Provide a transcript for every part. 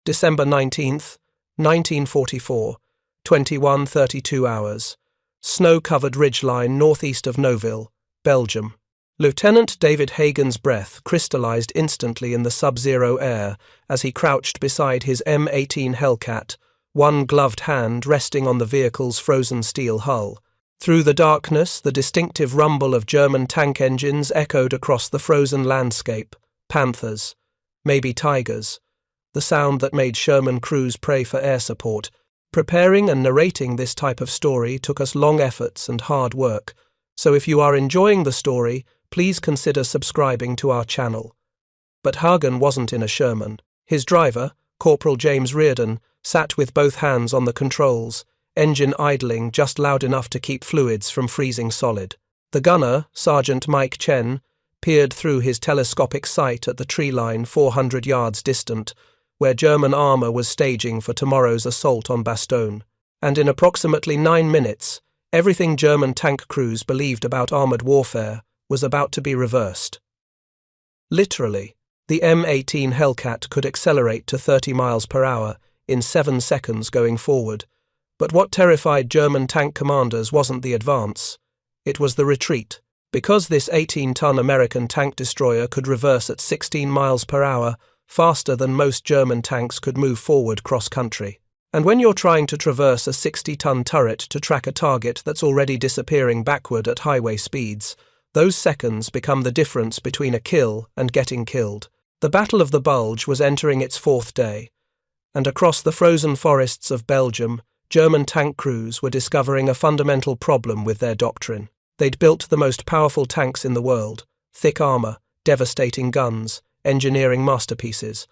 December 19th, 1944, 21:32 hours. Snow-covered ridgeline northeast of Noville, Belgium. Lieutenant David Hagen's breath crystallized instantly in the sub-zero air as he crouched beside his M18 Hellcat, one gloved hand resting on the vehicle's frozen steel hull. Through the darkness, the distinctive rumble of German tank engines echoed across the frozen landscape. Panthers, maybe Tigers, the sound that made Sherman crews pray for air support. Preparing and narrating this type of story took us long efforts and hard work, so if you are enjoying the story, please consider subscribing to our channel. But Hagen wasn't in a Sherman. His driver, Corporal James Reardon, sat with both hands on the controls, engine idling just loud enough to keep fluids from freezing solid. The gunner, Sergeant Mike Chen, peered through his telescopic sight at the tree line 400 yards distant, where German armour was staging for tomorrow's assault on Bastogne. And in approximately 9 minutes, everything German tank crews believed about armoured warfare was about to be reversed. Literally, the M18 Hellcat could accelerate to 30 miles per hour in 7 seconds going forward, but what terrified German tank commanders wasn't the advance, it was the retreat. Because this 18-ton American tank destroyer could reverse at 16 miles per hour, faster than most German tanks could move forward cross-country. And when you're trying to traverse a 60-ton turret to track a target that's already disappearing backward at highway speeds, those seconds become the difference between a kill and getting killed. The Battle of the Bulge was entering its 4th day, and across the frozen forests of Belgium, German tank crews were discovering a fundamental problem with their doctrine. They'd built the most powerful tanks in the world, thick armour, devastating guns, engineering masterpieces,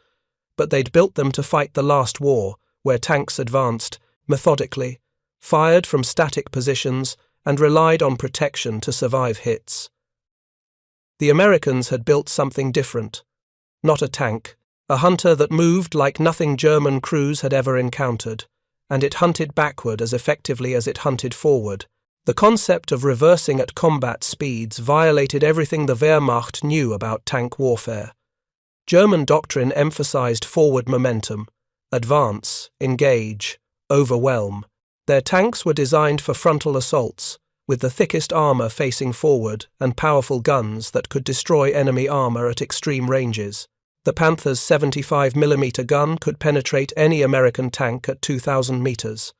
but they'd built them to fight the last war, where tanks advanced, methodically, fired from static positions, and relied on protection to survive hits. The Americans had built something different. Not a tank, a hunter that moved like nothing German crews had ever encountered, and it hunted backward as effectively as it hunted forward. The concept of reversing at combat speeds violated everything the Wehrmacht knew about tank warfare. German doctrine emphasized forward momentum, advance, engage, overwhelm. Their tanks were designed for frontal assaults, with the thickest armor facing forward and powerful guns that could destroy enemy armor at extreme ranges. The Panther's 75mm gun could penetrate any American tank at 2,000 meters.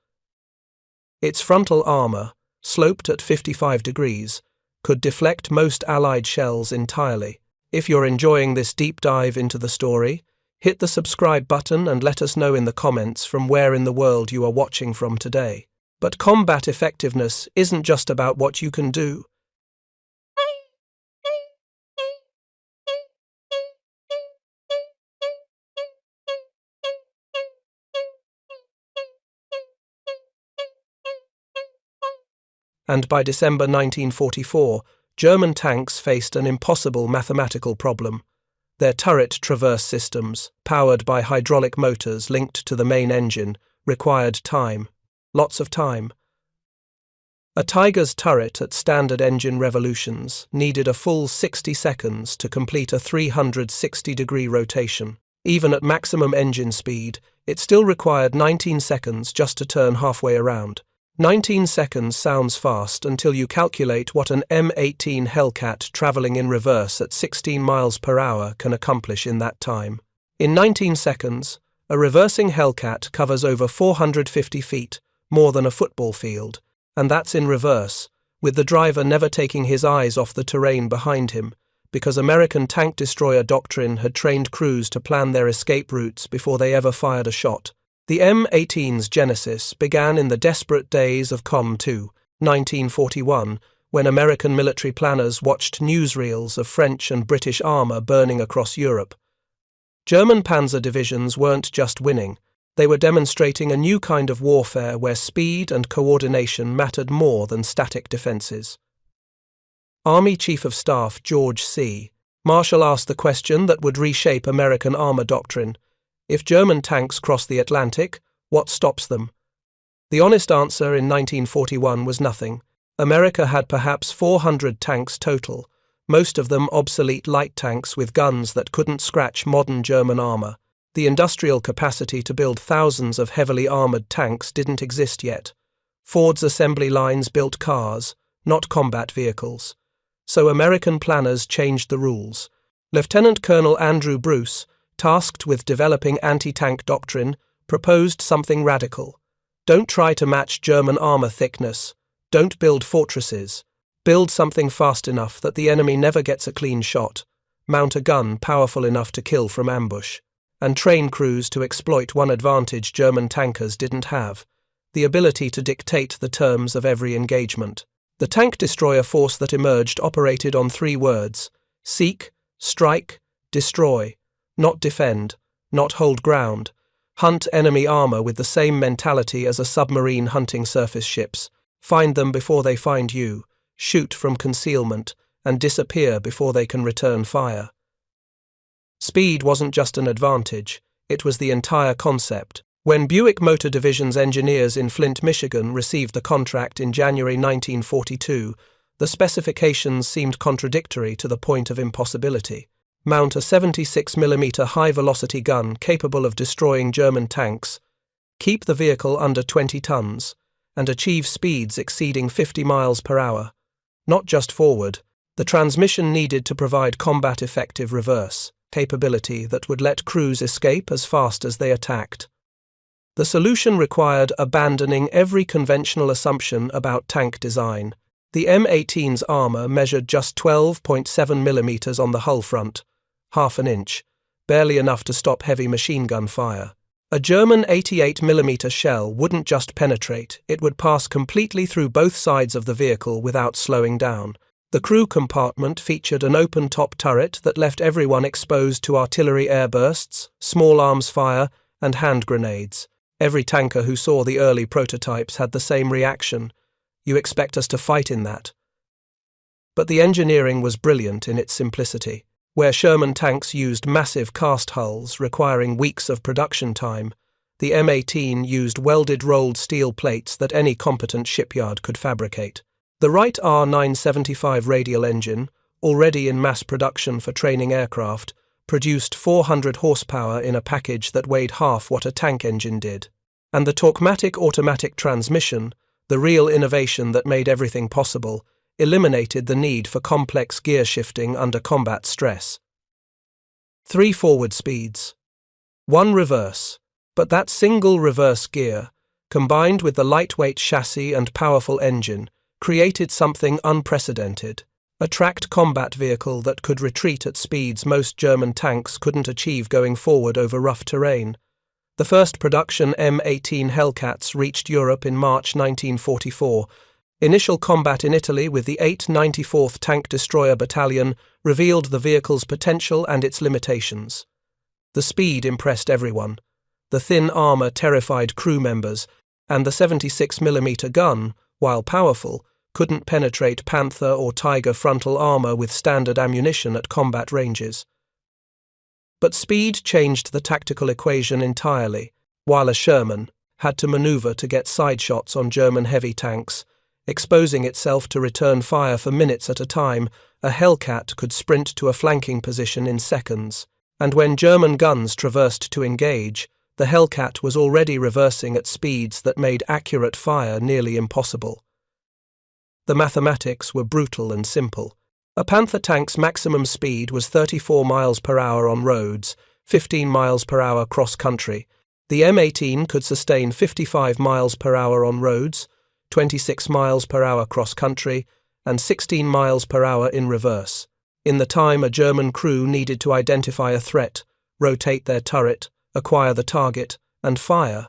Its frontal armor, sloped at 55 degrees, could deflect most Allied shells entirely. If you're enjoying this deep dive into the story, hit the subscribe button and let us know in the comments from where in the world you are watching from today. But combat effectiveness isn't just about what you can do. And by December 1944, German tanks faced an impossible mathematical problem. Their turret traverse systems, powered by hydraulic motors linked to the main engine, required time. Lots of time. A Tiger's turret at standard engine revolutions needed a full 60 seconds to complete a 360-degree rotation. Even at maximum engine speed, it still required 19 seconds just to turn halfway around. 19 seconds sounds fast until you calculate what an M18 Hellcat travelling in reverse at 16 miles per hour can accomplish in that time. In 19 seconds, a reversing Hellcat covers over 450 feet, more than a football field, and that's in reverse, with the driver never taking his eyes off the terrain behind him, because American tank destroyer doctrine had trained crews to plan their escape routes before they ever fired a shot. The M18's genesis began in the desperate days of Com-2, 1941, when American military planners watched newsreels of French and British armour burning across Europe. German panzer divisions weren't just winning, they were demonstrating a new kind of warfare where speed and coordination mattered more than static defences. Army Chief of Staff George C. Marshall asked the question that would reshape American armour doctrine. If German tanks cross the Atlantic, what stops them? The honest answer in 1941 was nothing. America had perhaps 400 tanks total, most of them obsolete light tanks with guns that couldn't scratch modern German armour. The industrial capacity to build thousands of heavily armored tanks didn't exist yet. Ford's assembly lines built cars, not combat vehicles. So American planners changed the rules. Lieutenant Colonel Andrew Bruce, tasked with developing anti-tank doctrine, proposed something radical. Don't try to match German armor thickness. Don't build fortresses. Build something fast enough that the enemy never gets a clean shot. Mount a gun powerful enough to kill from ambush. And train crews to exploit one advantage German tankers didn't have: the ability to dictate the terms of every engagement. The tank destroyer force that emerged operated on 3 words: seek, strike, destroy. Not defend, not hold ground. Hunt enemy armor with the same mentality as a submarine hunting surface ships. Find them before they find you. Shoot from concealment, and disappear before they can return fire. Speed wasn't just an advantage, it was the entire concept. When Buick Motor Division's engineers in Flint, Michigan received the contract in January 1942, the specifications seemed contradictory to the point of impossibility. Mount a 76mm high-velocity gun capable of destroying German tanks, keep the vehicle under 20 tons, and achieve speeds exceeding 50 miles per hour. Not just forward, the transmission needed to provide combat-effective reverse capability that would let crews escape as fast as they attacked. The solution required abandoning every conventional assumption about tank design. The M18's armor measured just 12.7 millimeters on the hull front, half an inch, barely enough to stop heavy machine gun fire. A German 88mm shell wouldn't just penetrate, it would pass completely through both sides of the vehicle without slowing down. The crew compartment featured an open-top turret that left everyone exposed to artillery airbursts, small arms fire, and hand grenades. Every tanker who saw the early prototypes had the same reaction: you expect us to fight in that? But the engineering was brilliant in its simplicity. Where Sherman tanks used massive cast hulls requiring weeks of production time, the M18 used welded rolled steel plates that any competent shipyard could fabricate. The Wright R975 radial engine, already in mass production for training aircraft, produced 400 horsepower in a package that weighed half what a tank engine did. And the Torquematic automatic transmission, the real innovation that made everything possible, eliminated the need for complex gear shifting under combat stress. 3 forward speeds. 1 reverse. But that single reverse gear, combined with the lightweight chassis and powerful engine, created something unprecedented: a tracked combat vehicle that could retreat at speeds most German tanks couldn't achieve going forward over rough terrain. The first production M18 Hellcats reached Europe in March 1944. Initial combat in Italy with the 894th Tank Destroyer Battalion revealed the vehicle's potential and its limitations. The speed impressed everyone. The thin armor terrified crew members, and the 76mm gun, while powerful, couldn't penetrate Panther or Tiger frontal armor with standard ammunition at combat ranges. But speed changed the tactical equation entirely. While a Sherman had to maneuver to get side shots on German heavy tanks, exposing itself to return fire for minutes at a time, a Hellcat could sprint to a flanking position in seconds. And when German guns traversed to engage, the Hellcat was already reversing at speeds that made accurate fire nearly impossible. The mathematics were brutal and simple. A Panther tank's maximum speed was 34 miles per hour on roads, 15 miles per hour cross-country. The M18 could sustain 55 miles per hour on roads, 26 miles per hour cross-country, and 16 miles per hour in reverse. In the time a German crew needed to identify a threat, rotate their turret, acquire the target, and fire,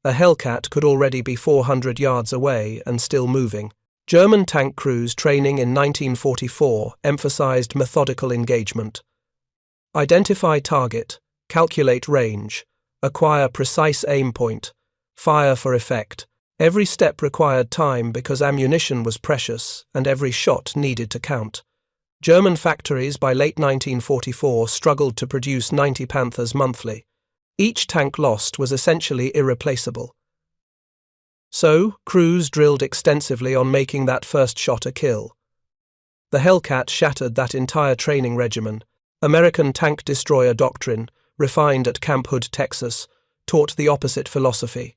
a Hellcat could already be 400 yards away and still moving. German tank crews training in 1944 emphasized methodical engagement. Identify target, calculate range, acquire precise aim point, fire for effect. Every step required time because ammunition was precious and every shot needed to count. German factories by late 1944 struggled to produce 90 Panthers monthly. Each tank lost was essentially irreplaceable. So, crews drilled extensively on making that first shot a kill. The Hellcat shattered that entire training regimen. American tank destroyer doctrine, refined at Camp Hood, Texas, taught the opposite philosophy.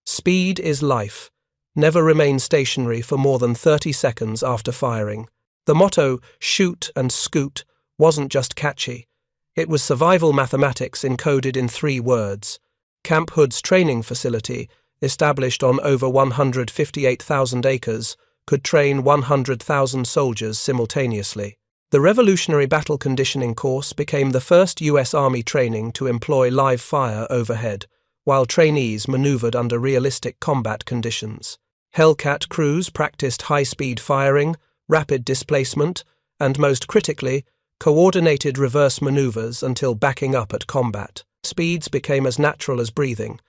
Speed is life. Never remain stationary for more than 30 seconds after firing. The motto, shoot and scoot, wasn't just catchy. It was survival mathematics encoded in 3 words. Camp Hood's training facility, established on over 158,000 acres, could train 100,000 soldiers simultaneously. The Revolutionary Battle Conditioning course became the first U.S. Army training to employ live fire overhead, while trainees maneuvered under realistic combat conditions. Hellcat crews practiced high-speed firing, rapid displacement, and most critically, coordinated reverse maneuvers until backing up at combat. Speeds became as natural as breathing.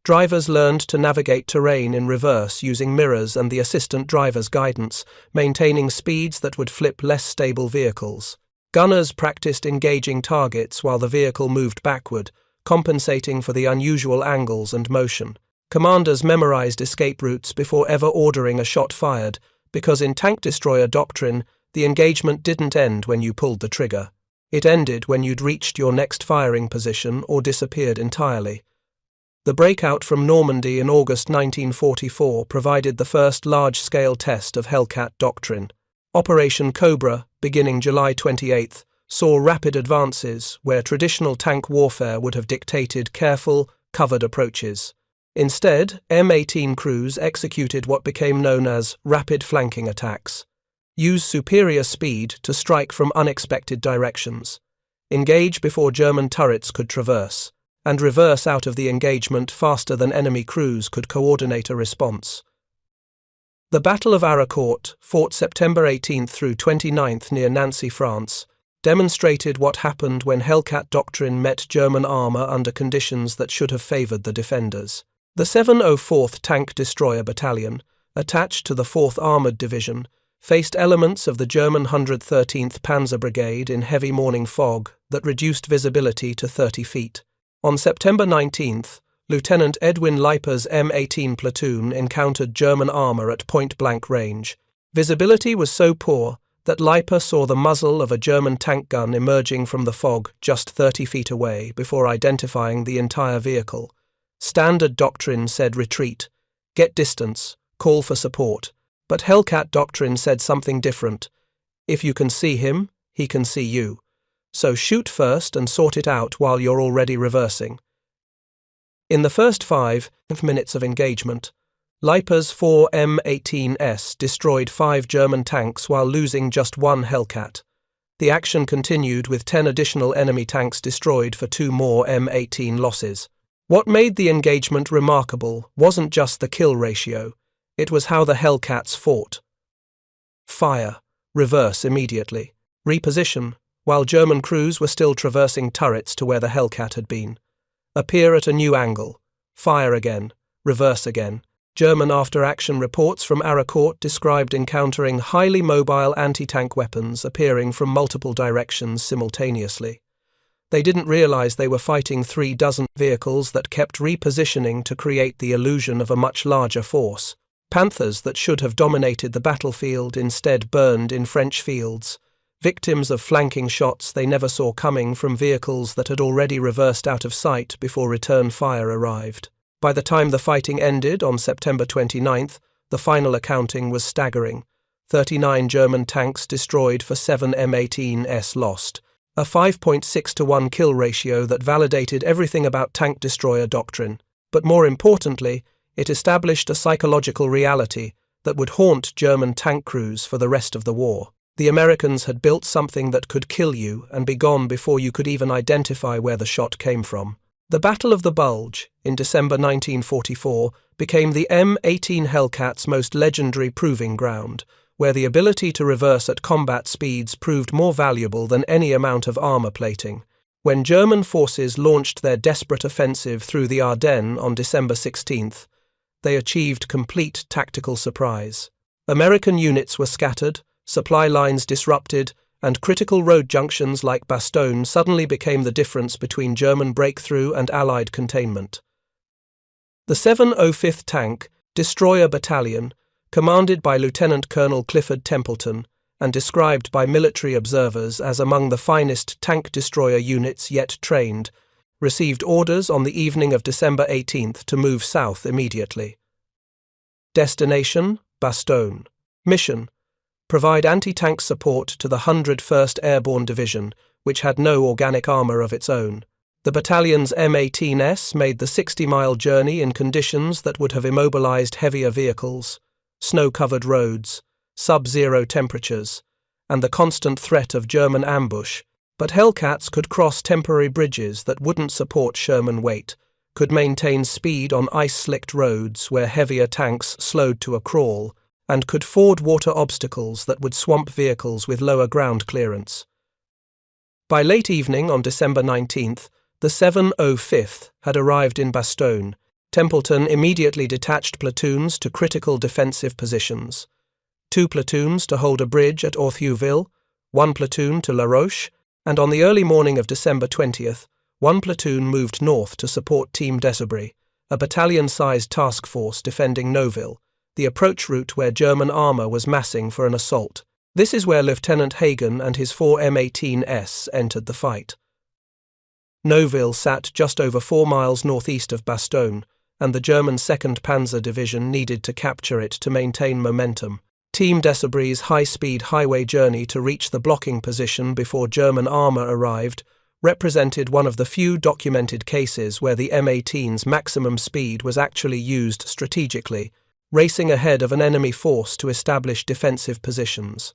Drivers learned to navigate terrain in reverse using mirrors and the assistant driver's guidance, maintaining speeds that would flip less stable vehicles. Gunners practiced engaging targets while the vehicle moved backward, compensating for the unusual angles and motion. Commanders memorized escape routes before ever ordering a shot fired, because in tank destroyer doctrine, the engagement didn't end when you pulled the trigger. It ended when you'd reached your next firing position or disappeared entirely. The breakout from Normandy in August 1944 provided the first large-scale test of Hellcat doctrine. Operation Cobra, beginning July 28, saw rapid advances where traditional tank warfare would have dictated careful, covered approaches. Instead, M18 crews executed what became known as rapid flanking attacks. Use superior speed to strike from unexpected directions, engage before German turrets could traverse, and reverse out of the engagement faster than enemy crews could coordinate a response. The Battle of Aracourt, fought September 18 through 29 near Nancy, France, demonstrated what happened when Hellcat doctrine met German armour under conditions that should have favoured the defenders. The 704th Tank Destroyer Battalion, attached to the 4th Armoured Division, faced elements of the German 113th Panzer Brigade in heavy morning fog that reduced visibility to 30 feet. On September 19th, Lieutenant Edwin Leiper's M18 platoon encountered German armour at point-blank range. Visibility was so poor that Leiper saw the muzzle of a German tank gun emerging from the fog just 30 feet away before identifying the entire vehicle. Standard doctrine said retreat, get distance, call for support. But Hellcat doctrine said something different. If you can see him, he can see you. So shoot first and sort it out while you're already reversing. In the first 5 minutes of engagement, Leiper's 4 M18s destroyed 5 German tanks while losing just 1 Hellcat. The action continued with 10 additional enemy tanks destroyed for 2 more M18 losses. What made the engagement remarkable wasn't just the kill ratio. It was how the Hellcats fought. Fire, reverse immediately, reposition, while German crews were still traversing turrets to where the Hellcat had been. Appear at a new angle, fire again, reverse again. German after-action reports from Aracourt described encountering highly mobile anti-tank weapons appearing from multiple directions simultaneously. They didn't realize they were fighting 36 vehicles that kept repositioning to create the illusion of a much larger force. Panthers that should have dominated the battlefield instead burned in French fields, victims of flanking shots they never saw coming from vehicles that had already reversed out of sight before return fire arrived. By the time the fighting ended on September 29th, the final accounting was staggering. 39 German tanks destroyed for 7 M18s lost, a 5.6-to-1 kill ratio that validated everything about tank destroyer doctrine. But more importantly, it established a psychological reality that would haunt German tank crews for the rest of the war. The Americans had built something that could kill you and be gone before you could even identify where the shot came from. The Battle of the Bulge, in December 1944, became the M18 Hellcat's most legendary proving ground, where the ability to reverse at combat speeds proved more valuable than any amount of armor plating. When German forces launched their desperate offensive through the Ardennes on December 16th, they achieved complete tactical surprise. American units were scattered, supply lines disrupted, and critical road junctions like Bastogne suddenly became the difference between German breakthrough and Allied containment. The 705th Tank Destroyer Battalion, commanded by Lieutenant Colonel Clifford Templeton, and described by military observers as among the finest tank destroyer units yet trained, received orders on the evening of December 18th to move south immediately. Destination: Bastogne. Mission: provide anti-tank support to the 101st Airborne Division, which had no organic armour of its own. The battalion's M18S made the 60-mile journey in conditions that would have immobilised heavier vehicles, snow-covered roads, sub-zero temperatures, and the constant threat of German ambush, but Hellcats could cross temporary bridges that wouldn't support Sherman weight, could maintain speed on ice-slicked roads where heavier tanks slowed to a crawl, and could ford water obstacles that would swamp vehicles with lower ground clearance. By late evening on December 19th, the 705th had arrived in Bastogne. Templeton immediately detached platoons to critical defensive positions. 2 platoons to hold a bridge at Orthieuville, 1 platoon to La Roche, and on the early morning of December 20th, 1 platoon moved north to support Team Desabry, a battalion-sized task force defending Noville, the approach route where German armour was massing for an assault. This is where Lieutenant Hagen and his 4 M18s entered the fight. Noville sat just over 4 miles northeast of Bastogne, and the German 2nd Panzer Division needed to capture it to maintain momentum. Team Desabry's high-speed highway journey to reach the blocking position before German armour arrived represented one of the few documented cases where the M18's maximum speed was actually used strategically, racing ahead of an enemy force to establish defensive positions.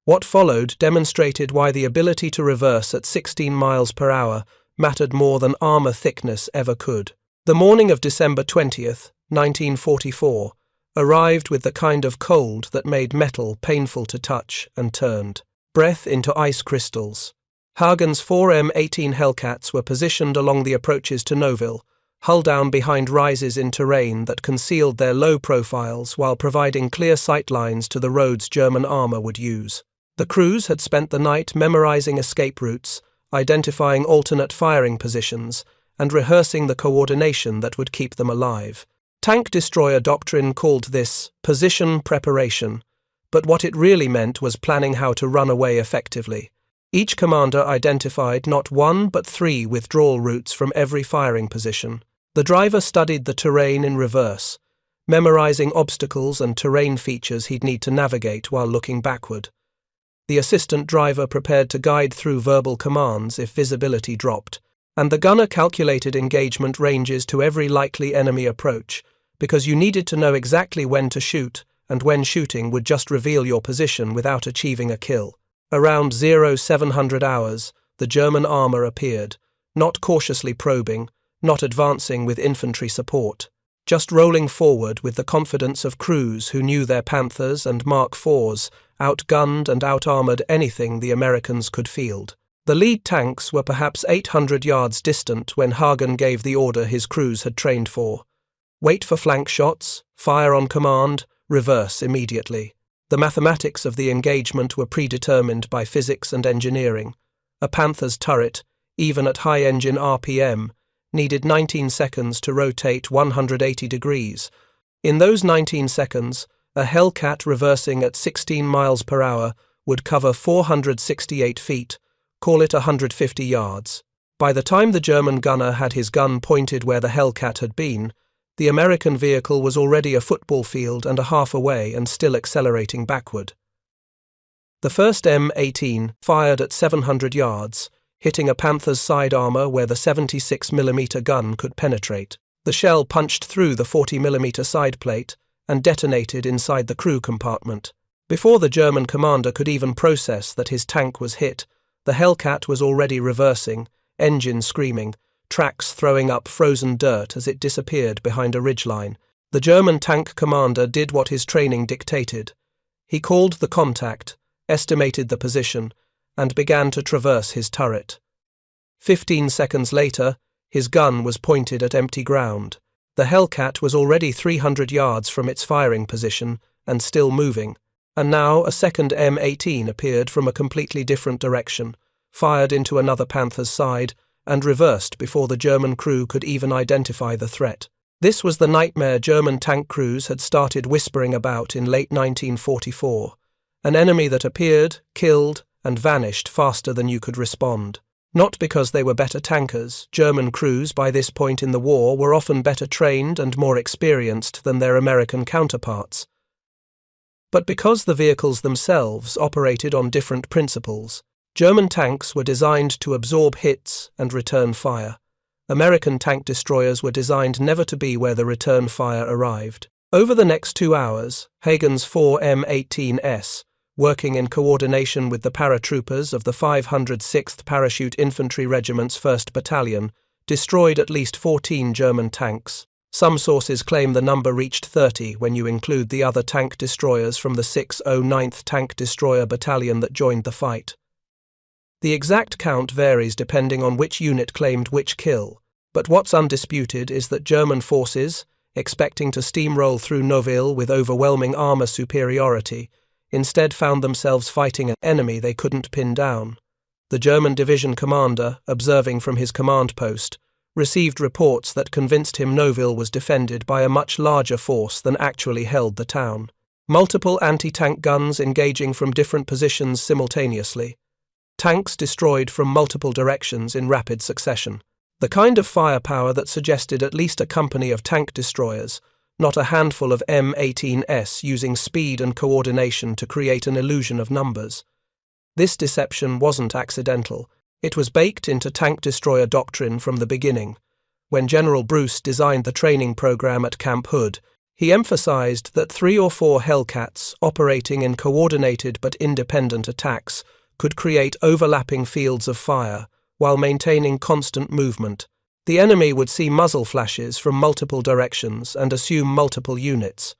What followed demonstrated why the ability to reverse at 16 miles per hour mattered more than armour thickness ever could. The morning of December 20th, 1944, arrived with the kind of cold that made metal painful to touch and turned breath into ice crystals. Hagen's 4 M18 Hellcats were positioned along the approaches to Noville, hull down behind rises in terrain that concealed their low profiles while providing clear sight lines to the roads German armour would use. The crews had spent the night memorising escape routes, identifying alternate firing positions, and rehearsing the coordination that would keep them alive. Tank destroyer doctrine called this position preparation, but what it really meant was planning how to run away effectively. Each commander identified not 1 but 3 withdrawal routes from every firing position. The driver studied the terrain in reverse, memorising obstacles and terrain features he'd need to navigate while looking backward. The assistant driver prepared to guide through verbal commands if visibility dropped, and the gunner calculated engagement ranges to every likely enemy approach, because you needed to know exactly when to shoot, and when shooting would just reveal your position without achieving a kill. Around 0700 hours, the German armour appeared, not cautiously probing, not advancing with infantry support, just rolling forward with the confidence of crews who knew their Panthers and Mark IVs outgunned and out-armoured anything the Americans could field. The lead tanks were perhaps 800 yards distant when Hagen gave the order his crews had trained for. Wait for flank shots, fire on command, reverse immediately. The mathematics of the engagement were predetermined by physics and engineering. A Panther's turret, even at high engine RPM, needed 19 seconds to rotate 180 degrees. In those 19 seconds, a Hellcat reversing at 16 miles per hour would cover 468 feet, call it 150 yards. By the time the German gunner had his gun pointed where the Hellcat had been, the American vehicle was already a football field and a half away and still accelerating backward. The first M18 fired at 700 yards, hitting a Panther's side armour where the 76mm gun could penetrate. The shell punched through the 40mm side plate and detonated inside the crew compartment. Before the German commander could even process that his tank was hit, the Hellcat was already reversing, engine screaming, tracks throwing up frozen dirt as it disappeared behind a ridgeline. The German tank commander did what his training dictated. He called the contact, estimated the position, and began to traverse his turret. 15 seconds later, his gun was pointed at empty ground. The Hellcat was already 300 yards from its firing position and still moving, and now a second M18 appeared from a completely different direction, fired into another Panther's side, and reversed before the German crew could even identify the threat. This was the nightmare German tank crews had started whispering about in late 1944, an enemy that appeared, killed, and vanished faster than you could respond. Not because they were better tankers. German crews by this point in the war were often better trained and more experienced than their American counterparts, but because the vehicles themselves operated on different principles. German tanks were designed to absorb hits and return fire. American tank destroyers were designed never to be where the return fire arrived. Over the next 2 hours, Hagen's 4 M18s, working in coordination with the paratroopers of the 506th Parachute Infantry Regiment's 1st Battalion, destroyed at least 14 German tanks. Some sources claim the number reached 30 when you include the other tank destroyers from the 609th Tank Destroyer Battalion that joined the fight. The exact count varies depending on which unit claimed which kill, but what's undisputed is that German forces, expecting to steamroll through Nouville with overwhelming armor superiority, instead found themselves fighting an enemy they couldn't pin down. The German division commander, observing from his command post, received reports that convinced him Nouville was defended by a much larger force than actually held the town. Multiple anti-tank guns engaging from different positions simultaneously. Tanks destroyed from multiple directions in rapid succession. The kind of firepower that suggested at least a company of tank destroyers, not a handful of M18s using speed and coordination to create an illusion of numbers. This deception wasn't accidental. It was baked into tank destroyer doctrine from the beginning. When General Bruce designed the training program at Camp Hood, he emphasized that 3 or 4 Hellcats operating in coordinated but independent attacks could create overlapping fields of fire while maintaining constant movement. The enemy would see muzzle flashes from multiple directions and assume multiple units.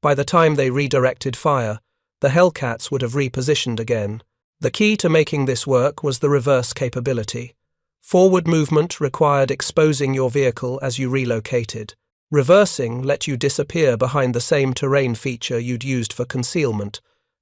By the time they redirected fire, the Hellcats would have repositioned again. The key to making this work was the reverse capability. Forward movement required exposing your vehicle as you relocated. Reversing let you disappear behind the same terrain feature you'd used for concealment,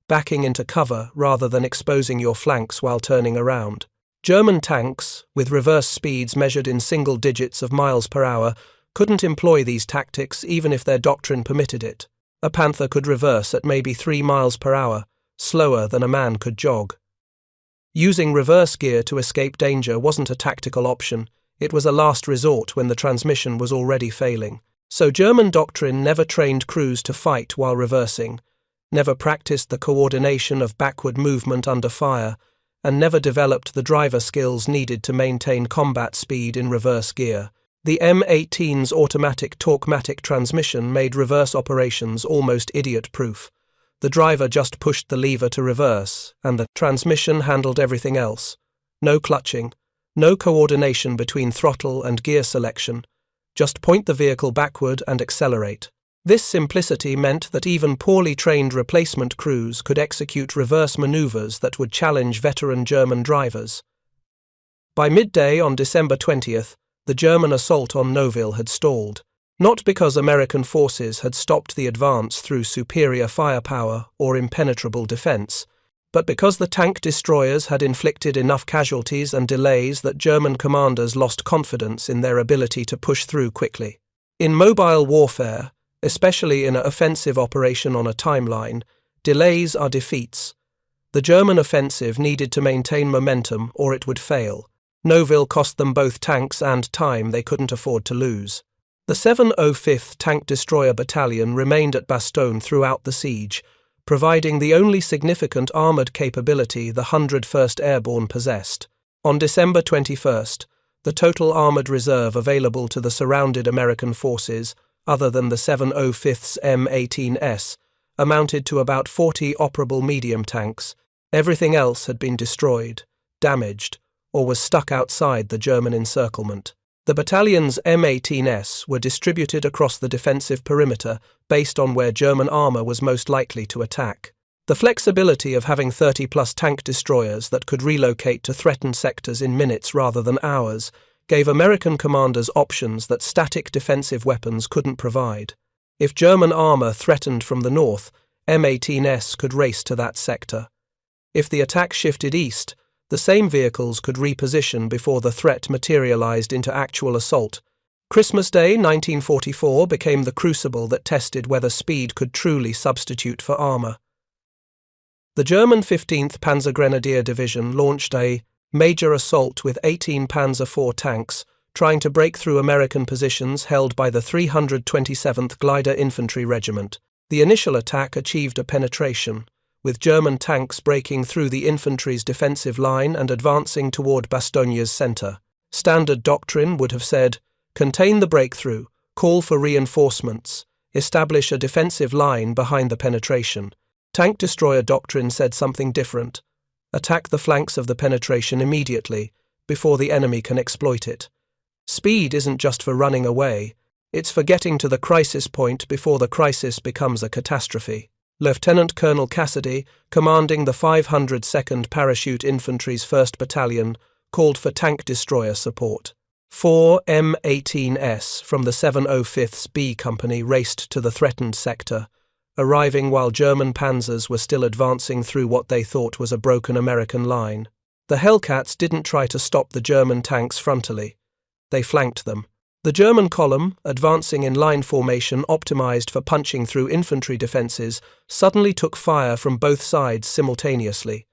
backing into cover rather than exposing your flanks while turning around. German tanks, with reverse speeds measured in single digits of miles per hour, couldn't employ these tactics even if their doctrine permitted it. A Panther could reverse at maybe 3 miles per hour, slower than a man could jog. Using reverse gear to escape danger wasn't a tactical option, it was a last resort when the transmission was already failing. So German doctrine never trained crews to fight while reversing, never practiced the coordination of backward movement under fire, and never developed the driver skills needed to maintain combat speed in reverse gear. The M18's automatic torque-matic transmission made reverse operations almost idiot-proof. The driver just pushed the lever to reverse, and the transmission handled everything else. No clutching, no coordination between throttle and gear selection. Just point the vehicle backward and accelerate. This simplicity meant that even poorly trained replacement crews could execute reverse maneuvers that would challenge veteran German drivers. By midday on December 20th, the German assault on Nouville had stalled. Not because American forces had stopped the advance through superior firepower or impenetrable defense, but because the tank destroyers had inflicted enough casualties and delays that German commanders lost confidence in their ability to push through quickly. In mobile warfare, especially in an offensive operation on a timeline, delays are defeats. The German offensive needed to maintain momentum or it would fail. Nouville cost them both tanks and time they couldn't afford to lose. The 705th Tank Destroyer Battalion remained at Bastogne throughout the siege, providing the only significant armoured capability the 101st Airborne possessed. On December 21st, the total armoured reserve available to the surrounded American forces, other than the 705th's M18s, amounted to about 40 operable medium tanks. Everything else had been destroyed, damaged, or was stuck outside the German encirclement. The battalion's M18s were distributed across the defensive perimeter based on where German armour was most likely to attack. The flexibility of having 30-plus tank destroyers that could relocate to threatened sectors in minutes rather than hours gave American commanders options that static defensive weapons couldn't provide. If German armour threatened from the north, M18s could race to that sector. If the attack shifted east, the same vehicles could reposition before the threat materialized into actual assault. Christmas Day 1944 became the crucible that tested whether speed could truly substitute for armor. The German 15th Panzer Grenadier Division launched a Major assault with 18 Panzer IV tanks trying to break through American positions held by the 327th Glider Infantry Regiment. The initial attack achieved a penetration, with German tanks breaking through the infantry's defensive line and advancing toward Bastogne's center. Standard doctrine would have said, contain the breakthrough, call for reinforcements, establish a defensive line behind the penetration. Tank destroyer doctrine said something different. Attack the flanks of the penetration immediately, before the enemy can exploit it. Speed isn't just for running away, it's for getting to the crisis point before the crisis becomes a catastrophe. Lieutenant Colonel Cassidy, commanding the 502nd Parachute Infantry's 1st Battalion, called for tank destroyer support. 4 M18s from the 705th B Company raced to the threatened sector, arriving while German Panzers were still advancing through what they thought was a broken American line. The Hellcats didn't try to stop the German tanks frontally. They flanked them. The German column, advancing in line formation optimized for punching through infantry defenses, suddenly took fire from both sides simultaneously.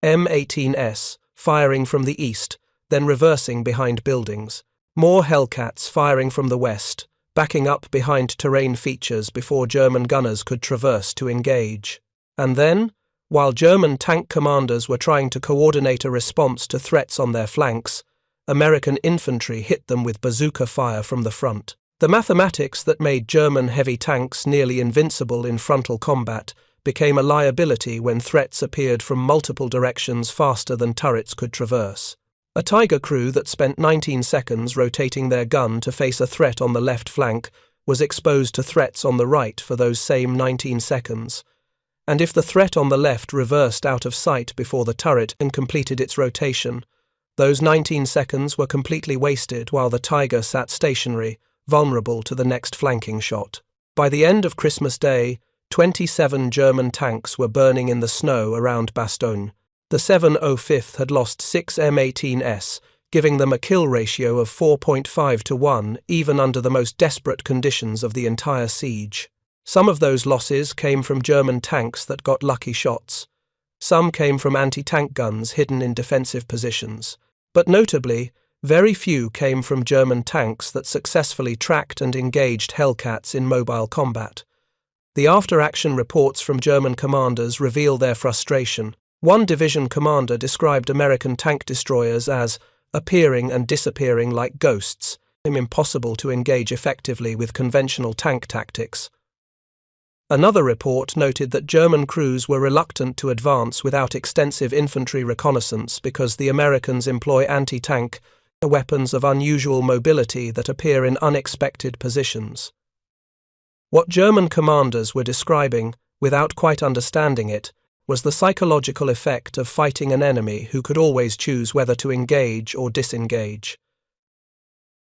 M18s, firing from the east, then reversing behind buildings. More Hellcats firing from the west, backing up behind terrain features before German gunners could traverse to engage. And then, while German tank commanders were trying to coordinate a response to threats on their flanks, American infantry hit them with bazooka fire from the front. The mathematics that made German heavy tanks nearly invincible in frontal combat became a liability when threats appeared from multiple directions faster than turrets could traverse. A Tiger crew that spent 19 seconds rotating their gun to face a threat on the left flank was exposed to threats on the right for those same 19 seconds. And if the threat on the left reversed out of sight before the turret and completed its rotation, those 19 seconds were completely wasted while the Tiger sat stationary, vulnerable to the next flanking shot. By the end of Christmas Day, 27 German tanks were burning in the snow around Bastogne. The 705th had lost 6 M18s, giving them a kill ratio of 4.5 to 1 even under the most desperate conditions of the entire siege. Some of those losses came from German tanks that got lucky shots. Some came from anti-tank guns hidden in defensive positions. But notably, very few came from German tanks that successfully tracked and engaged Hellcats in mobile combat. The after-action reports from German commanders reveal their frustration. One division commander described American tank destroyers as appearing and disappearing like ghosts, impossible to engage effectively with conventional tank tactics. Another report noted that German crews were reluctant to advance without extensive infantry reconnaissance because the Americans employ anti-tank weapons of unusual mobility that appear in unexpected positions. What German commanders were describing, without quite understanding it, was the psychological effect of fighting an enemy who could always choose whether to engage or disengage.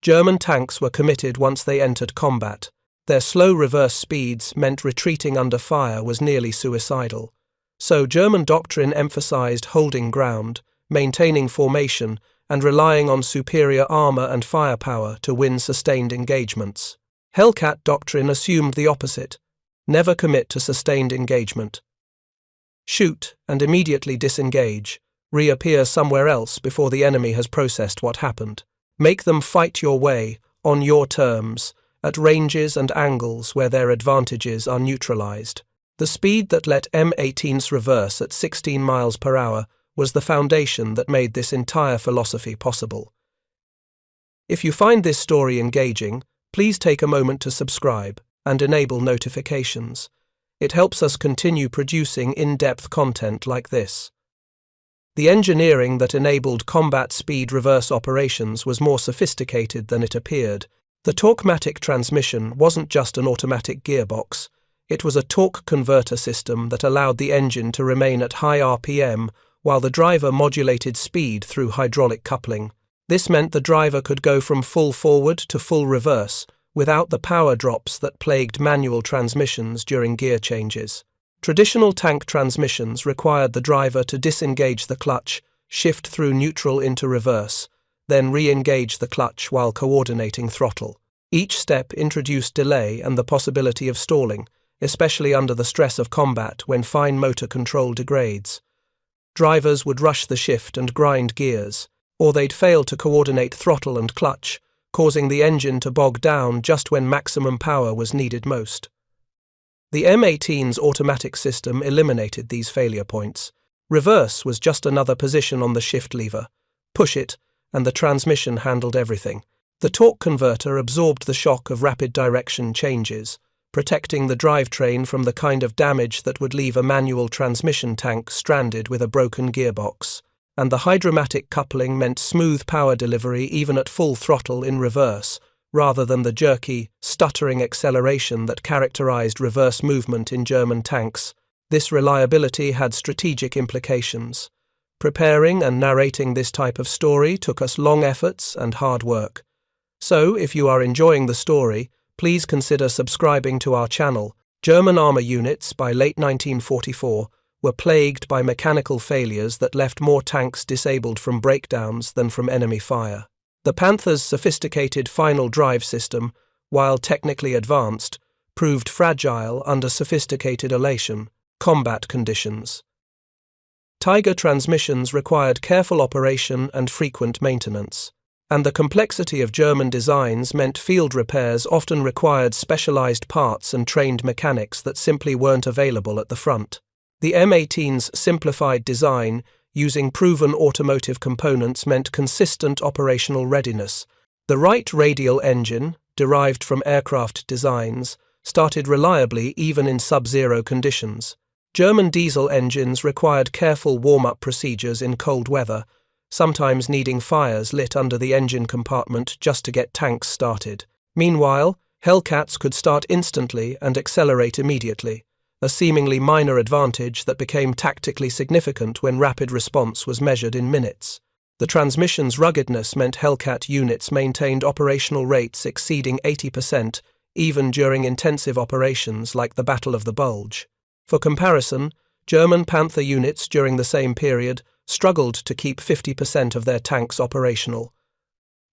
German tanks were committed once they entered combat. Their slow reverse speeds meant retreating under fire was nearly suicidal. So German doctrine emphasized holding ground, maintaining formation, and relying on superior armor and firepower to win sustained engagements. Hellcat doctrine assumed the opposite: never commit to sustained engagement. Shoot and immediately disengage, reappear somewhere else before the enemy has processed what happened. Make them fight your way, on your terms, at ranges and angles where their advantages are neutralized. The speed that let M18s reverse at 16 miles per hour was the foundation that made this entire philosophy possible. If you find this story engaging, please take a moment to subscribe and enable notifications. It helps us continue producing in-depth content like this. The engineering that enabled combat speed reverse operations was more sophisticated than it appeared. The torque-matic transmission wasn't just an automatic gearbox. It was a torque converter system that allowed the engine to remain at high RPM while the driver modulated speed through hydraulic coupling. This meant the driver could go from full forward to full reverse without the power drops that plagued manual transmissions during gear changes. Traditional tank transmissions required the driver to disengage the clutch, shift through neutral into reverse, then re-engage the clutch while coordinating throttle. Each step introduced delay and the possibility of stalling, especially under the stress of combat when fine motor control degrades. Drivers would rush the shift and grind gears, or they'd fail to coordinate throttle and clutch, causing the engine to bog down just when maximum power was needed most. The M18's automatic system eliminated these failure points. Reverse was just another position on the shift lever. Push it, and the transmission handled everything. The torque converter absorbed the shock of rapid direction changes, protecting the drivetrain from the kind of damage that would leave a manual transmission tank stranded with a broken gearbox. And the hydromatic coupling meant smooth power delivery even at full throttle in reverse, rather than the jerky, stuttering acceleration that characterized reverse movement in German tanks. This reliability had strategic implications. Preparing and narrating this type of story took us long efforts and hard work. So, if you are enjoying the story, please consider subscribing to our channel. German armor units by late 1944 were plagued by mechanical failures that left more tanks disabled from breakdowns than from enemy fire. The Panthers' sophisticated final drive system, while technically advanced, proved fragile under sophisticated elation combat conditions. Tiger transmissions required careful operation and frequent maintenance, and the complexity of German designs meant field repairs often required specialized parts and trained mechanics that simply weren't available at the front. The M18's simplified design, using proven automotive components, meant consistent operational readiness. The Wright radial engine, derived from aircraft designs, started reliably even in sub-zero conditions. German diesel engines required careful warm-up procedures in cold weather, sometimes needing fires lit under the engine compartment just to get tanks started. Meanwhile, Hellcats could start instantly and accelerate immediately, a seemingly minor advantage that became tactically significant when rapid response was measured in minutes. The transmission's ruggedness meant Hellcat units maintained operational rates exceeding 80%, even during intensive operations like the Battle of the Bulge. For comparison, German Panther units during the same period struggled to keep 50% of their tanks operational.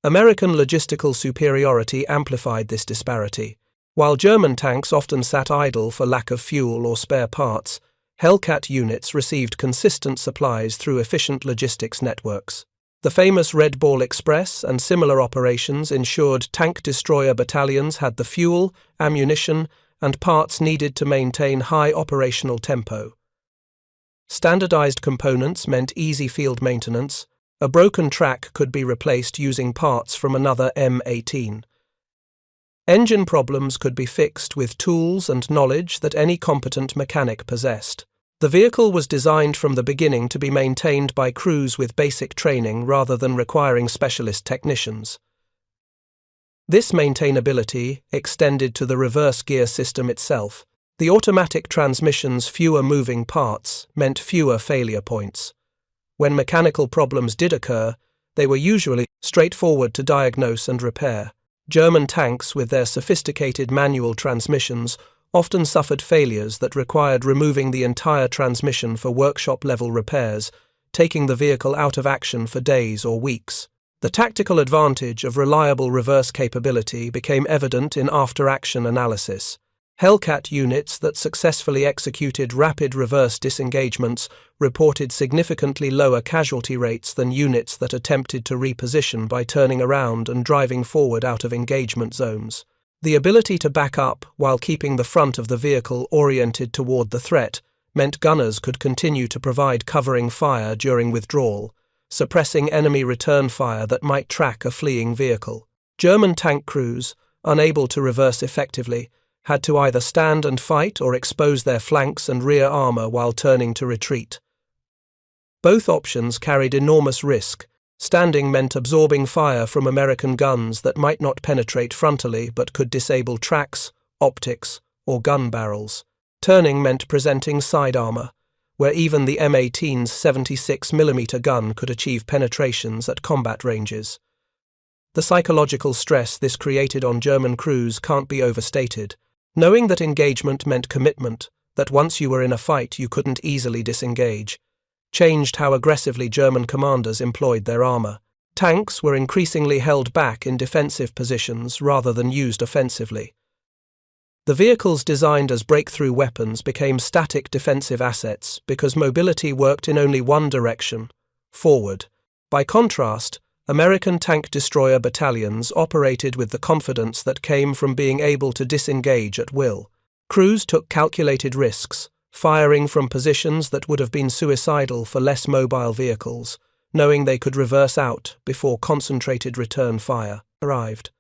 American logistical superiority amplified this disparity. While German tanks often sat idle for lack of fuel or spare parts, Hellcat units received consistent supplies through efficient logistics networks. The famous Red Ball Express and similar operations ensured tank destroyer battalions had the fuel, ammunition, and parts needed to maintain high operational tempo. Standardized components meant easy field maintenance. A broken track could be replaced using parts from another M18. Engine problems could be fixed with tools and knowledge that any competent mechanic possessed. The vehicle was designed from the beginning to be maintained by crews with basic training rather than requiring specialist technicians. This maintainability extended to the reverse gear system itself. The automatic transmission's fewer moving parts meant fewer failure points. When mechanical problems did occur, they were usually straightforward to diagnose and repair. German tanks, with their sophisticated manual transmissions, often suffered failures that required removing the entire transmission for workshop-level repairs, taking the vehicle out of action for days or weeks. The tactical advantage of reliable reverse capability became evident in after-action analysis. Hellcat units that successfully executed rapid reverse disengagements reported significantly lower casualty rates than units that attempted to reposition by turning around and driving forward out of engagement zones. The ability to back up while keeping the front of the vehicle oriented toward the threat meant gunners could continue to provide covering fire during withdrawal, suppressing enemy return fire that might track a fleeing vehicle. German tank crews, unable to reverse effectively, had to either stand and fight or expose their flanks and rear armor while turning to retreat. Both options carried enormous risk. Standing meant absorbing fire from American guns that might not penetrate frontally but could disable tracks, optics, or gun barrels. Turning meant presenting side armor, where even the M18's 76mm gun could achieve penetrations at combat ranges. The psychological stress this created on German crews can't be overstated. Knowing that engagement meant commitment, that once you were in a fight you couldn't easily disengage, changed how aggressively German commanders employed their armor. Tanks were increasingly held back in defensive positions rather than used offensively. The vehicles designed as breakthrough weapons became static defensive assets because mobility worked in only one direction, forward. By contrast, American tank destroyer battalions operated with the confidence that came from being able to disengage at will. Crews took calculated risks, firing from positions that would have been suicidal for less mobile vehicles, knowing they could reverse out before concentrated return fire arrived.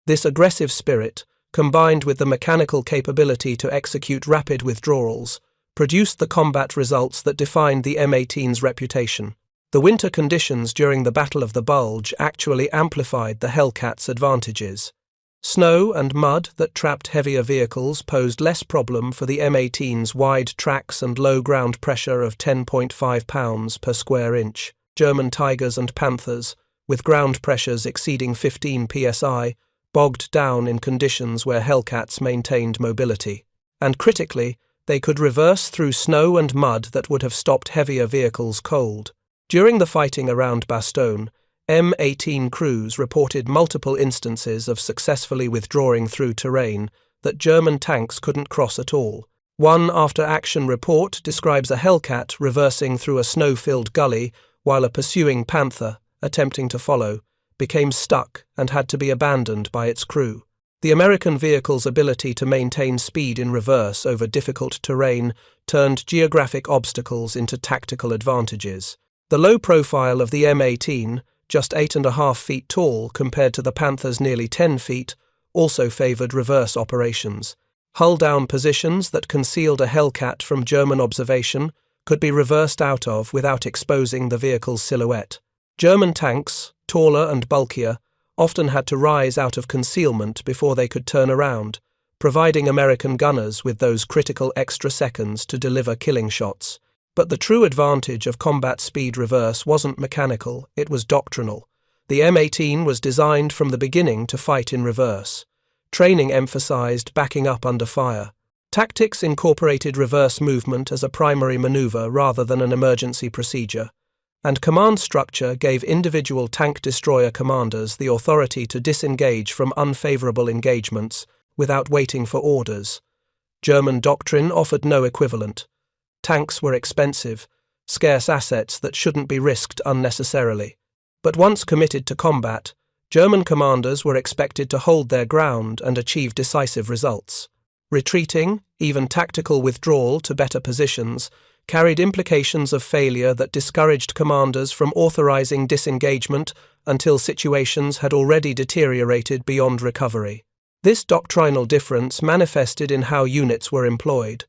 This aggressive spirit, combined with the mechanical capability to execute rapid withdrawals, produced the combat results that defined the M18's reputation. The winter conditions during the Battle of the Bulge actually amplified the Hellcat's advantages. Snow and mud that trapped heavier vehicles posed less problem for the M18's wide tracks and low ground pressure of 10.5 pounds per square inch. German Tigers and Panthers, with ground pressures exceeding 15 psi, bogged down in conditions where Hellcats maintained mobility. And critically, they could reverse through snow and mud that would have stopped heavier vehicles cold. During the fighting around Bastogne, M18 crews reported multiple instances of successfully withdrawing through terrain that German tanks couldn't cross at all. One after-action report describes a Hellcat reversing through a snow-filled gully while a pursuing Panther, attempting to follow, became stuck and had to be abandoned by its crew. The American vehicle's ability to maintain speed in reverse over difficult terrain turned geographic obstacles into tactical advantages. The low profile of the M18, just 8.5 feet tall compared to the Panther's nearly 10 feet, also favoured reverse operations. Hull-down positions that concealed a Hellcat from German observation could be reversed out of without exposing the vehicle's silhouette. German tanks, taller and bulkier, often had to rise out of concealment before they could turn around, providing American gunners with those critical extra seconds to deliver killing shots. But the true advantage of combat speed reverse wasn't mechanical, it was doctrinal. The M18 was designed from the beginning to fight in reverse. Training emphasized backing up under fire. Tactics incorporated reverse movement as a primary maneuver rather than an emergency procedure. And command structure gave individual tank destroyer commanders the authority to disengage from unfavorable engagements without waiting for orders. German doctrine offered no equivalent. Tanks were expensive, scarce assets that shouldn't be risked unnecessarily. But once committed to combat, German commanders were expected to hold their ground and achieve decisive results. Retreating, even tactical withdrawal to better positions, carried implications of failure that discouraged commanders from authorizing disengagement until situations had already deteriorated beyond recovery. This doctrinal difference manifested in how units were employed.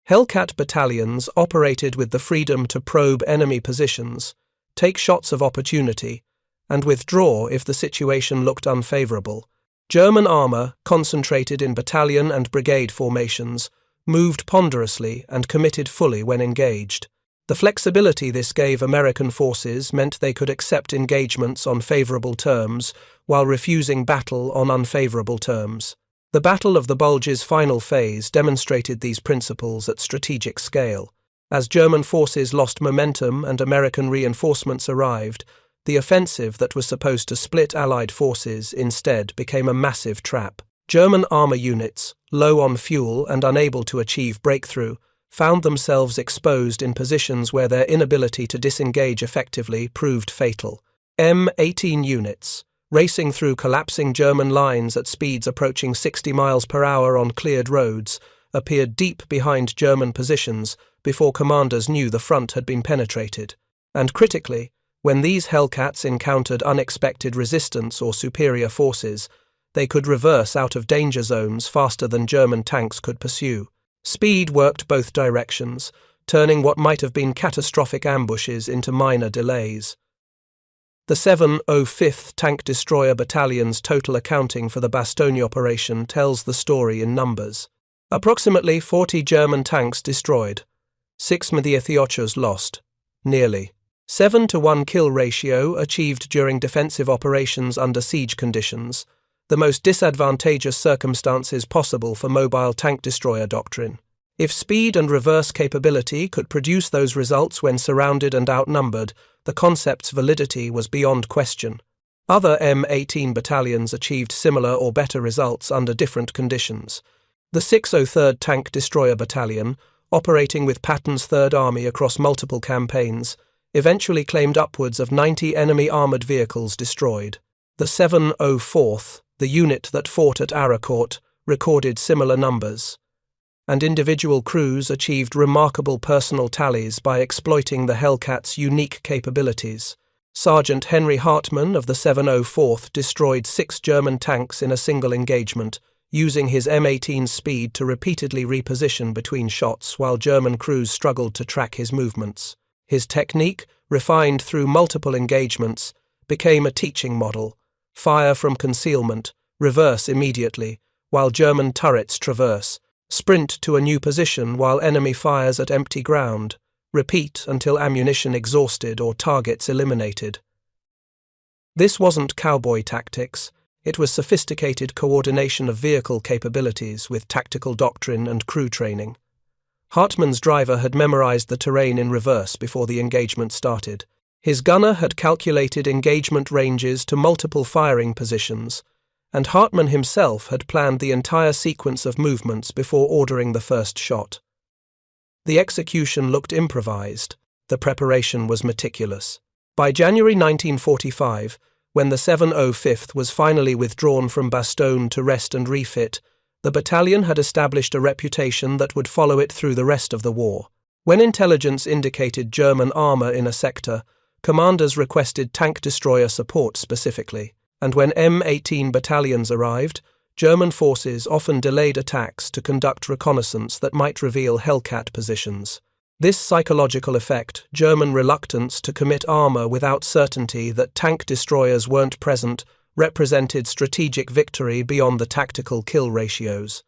Hellcat battalions operated with the freedom to probe enemy positions, take shots of opportunity, and withdraw if the situation looked unfavorable. German armor, concentrated in battalion and brigade formations, moved ponderously and committed fully when engaged. The flexibility this gave American forces meant they could accept engagements on favorable terms while refusing battle on unfavorable terms. The Battle of the Bulge's final phase demonstrated these principles at strategic scale. As German forces lost momentum and American reinforcements arrived, the offensive that was supposed to split Allied forces instead became a massive trap. German armor units, low on fuel and unable to achieve breakthrough, found themselves exposed in positions where their inability to disengage effectively proved fatal. M18 units, racing through collapsing German lines at speeds approaching 60 miles per hour on cleared roads, appeared deep behind German positions before commanders knew the front had been penetrated. And critically, when these Hellcats encountered unexpected resistance or superior forces, they could reverse out of danger zones faster than German tanks could pursue. Speed worked both directions, turning what might have been catastrophic ambushes into minor delays. The 705th Tank Destroyer Battalion's total accounting for the Bastogne operation tells the story in numbers. Approximately 40 German tanks destroyed, 6 MPH lost, nearly. 7-to-1 kill ratio achieved during defensive operations under siege conditions, the most disadvantageous circumstances possible for mobile tank destroyer doctrine. If speed and reverse capability could produce those results when surrounded and outnumbered, the concept's validity was beyond question. Other M18 battalions achieved similar or better results under different conditions. The 603rd Tank Destroyer Battalion, operating with Patton's Third Army across multiple campaigns, eventually claimed upwards of 90 enemy armoured vehicles destroyed. The 704th, the unit that fought at Aracourt, recorded similar numbers. And individual crews achieved remarkable personal tallies by exploiting the Hellcat's unique capabilities. Sergeant Henry Hartmann of the 704th destroyed 6 German tanks in a single engagement, using his M18 speed to repeatedly reposition between shots while German crews struggled to track his movements. His technique, refined through multiple engagements, became a teaching model. Fire from concealment, reverse immediately, while German turrets traverse. Sprint to a new position while enemy fires at empty ground. Repeat until ammunition exhausted or targets eliminated. This wasn't cowboy tactics. It was sophisticated coordination of vehicle capabilities with tactical doctrine and crew training. Hartmann's driver had memorized the terrain in reverse before the engagement started. His gunner had calculated engagement ranges to multiple firing positions, and Hartmann himself had planned the entire sequence of movements before ordering the first shot. The execution looked improvised. The preparation was meticulous. By January 1945, when the 705th was finally withdrawn from Bastogne to rest and refit, the battalion had established a reputation that would follow it through the rest of the war. When intelligence indicated German armour in a sector, commanders requested tank destroyer support specifically, and when M18 battalions arrived, German forces often delayed attacks to conduct reconnaissance that might reveal Hellcat positions. This psychological effect, German reluctance to commit armour without certainty that tank destroyers weren't present, represented strategic victory beyond the tactical kill ratios.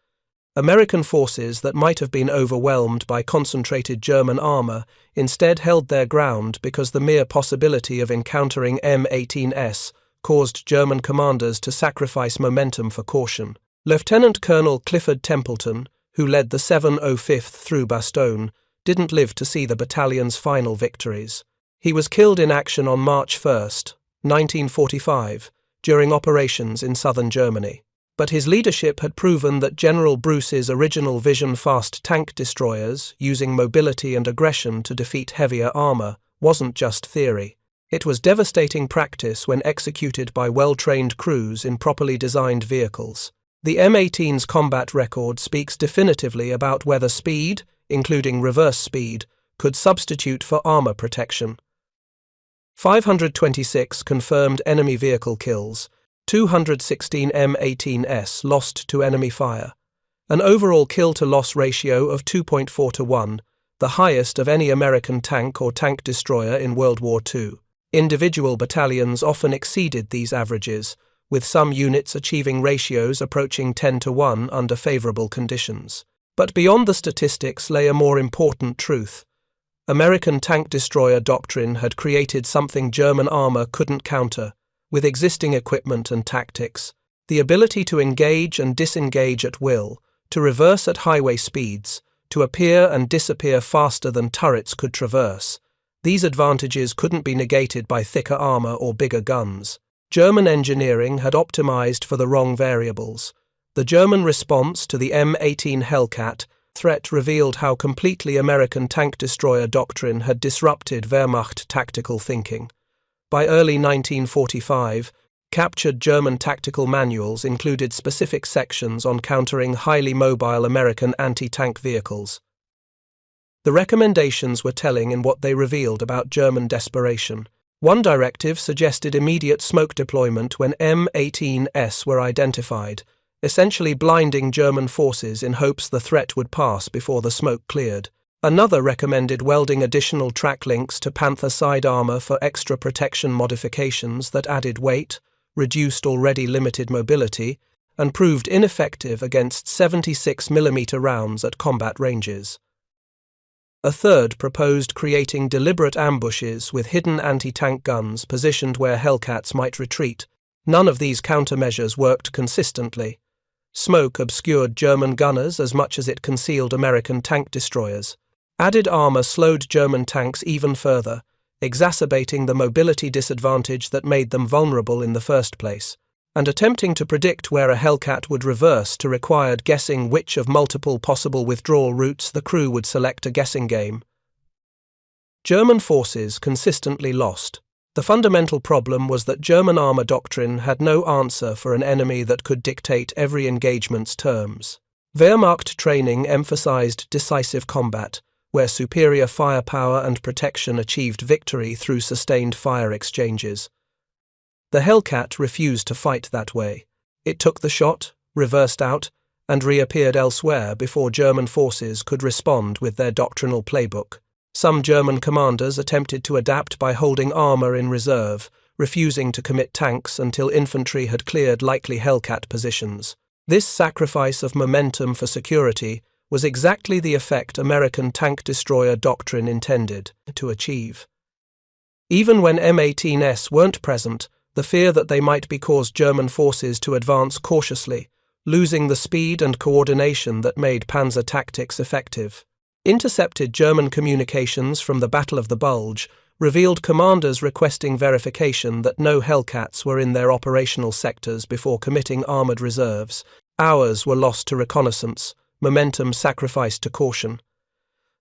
American forces that might have been overwhelmed by concentrated German armour instead held their ground because the mere possibility of encountering M18s caused German commanders to sacrifice momentum for caution. Lieutenant Colonel Clifford Templeton, who led the 705th through Bastogne, didn't live to see the battalion's final victories. He was killed in action on March 1, 1945, during operations in southern Germany. But his leadership had proven that General Bruce's original vision-fast tank destroyers, using mobility and aggression to defeat heavier armour, wasn't just theory. It was devastating practice when executed by well-trained crews in properly designed vehicles. The M18's combat record speaks definitively about whether speed, including reverse speed, could substitute for armour protection. 526 confirmed enemy vehicle kills, 216 M18s lost to enemy fire, an overall kill-to-loss ratio of 2.4 to 1, the highest of any American tank or tank destroyer in World War II. Individual battalions often exceeded these averages, with some units achieving ratios approaching 10 to 1 under favourable conditions. But beyond the statistics lay a more important truth. American tank destroyer doctrine had created something German armour couldn't counter. With existing equipment and tactics, the ability to engage and disengage at will, to reverse at highway speeds, to appear and disappear faster than turrets could traverse, these advantages couldn't be negated by thicker armour or bigger guns. German engineering had optimized for the wrong variables. The German response to the M18 Hellcat threat revealed how completely American tank destroyer doctrine had disrupted Wehrmacht tactical thinking. By early 1945, captured German tactical manuals included specific sections on countering highly mobile American anti-tank vehicles. The recommendations were telling in what they revealed about German desperation. One directive suggested immediate smoke deployment when M18s were identified, essentially blinding German forces in hopes the threat would pass before the smoke cleared. Another recommended welding additional track links to Panther side armour for extra protection modifications that added weight, reduced already limited mobility, and proved ineffective against 76mm rounds at combat ranges. A third proposed creating deliberate ambushes with hidden anti-tank guns positioned where Hellcats might retreat. None of these countermeasures worked consistently. Smoke obscured German gunners as much as it concealed American tank destroyers. Added armour slowed German tanks even further, exacerbating the mobility disadvantage that made them vulnerable in the first place. and attempting to predict where a Hellcat would reverse to required guessing which of multiple possible withdrawal routes the crew would select. A guessing game. German forces consistently lost. The fundamental problem was that German armor doctrine had no answer for an enemy that could dictate every engagement's terms. Wehrmacht training emphasized decisive combat, where superior firepower and protection achieved victory through sustained fire exchanges. The Hellcat refused to fight that way. It took the shot, reversed out, and reappeared elsewhere before German forces could respond with their doctrinal playbook. Some German commanders attempted to adapt by holding armor in reserve, refusing to commit tanks until infantry had cleared likely Hellcat positions. This sacrifice of momentum for security was exactly the effect American tank destroyer doctrine intended to achieve. Even when M18s weren't present, the fear that they might be caused German forces to advance cautiously, losing the speed and coordination that made panzer tactics effective. Intercepted German communications from the Battle of the Bulge revealed commanders requesting verification that no Hellcats were in their operational sectors before committing armored reserves. Hours were lost to reconnaissance, momentum sacrificed to caution.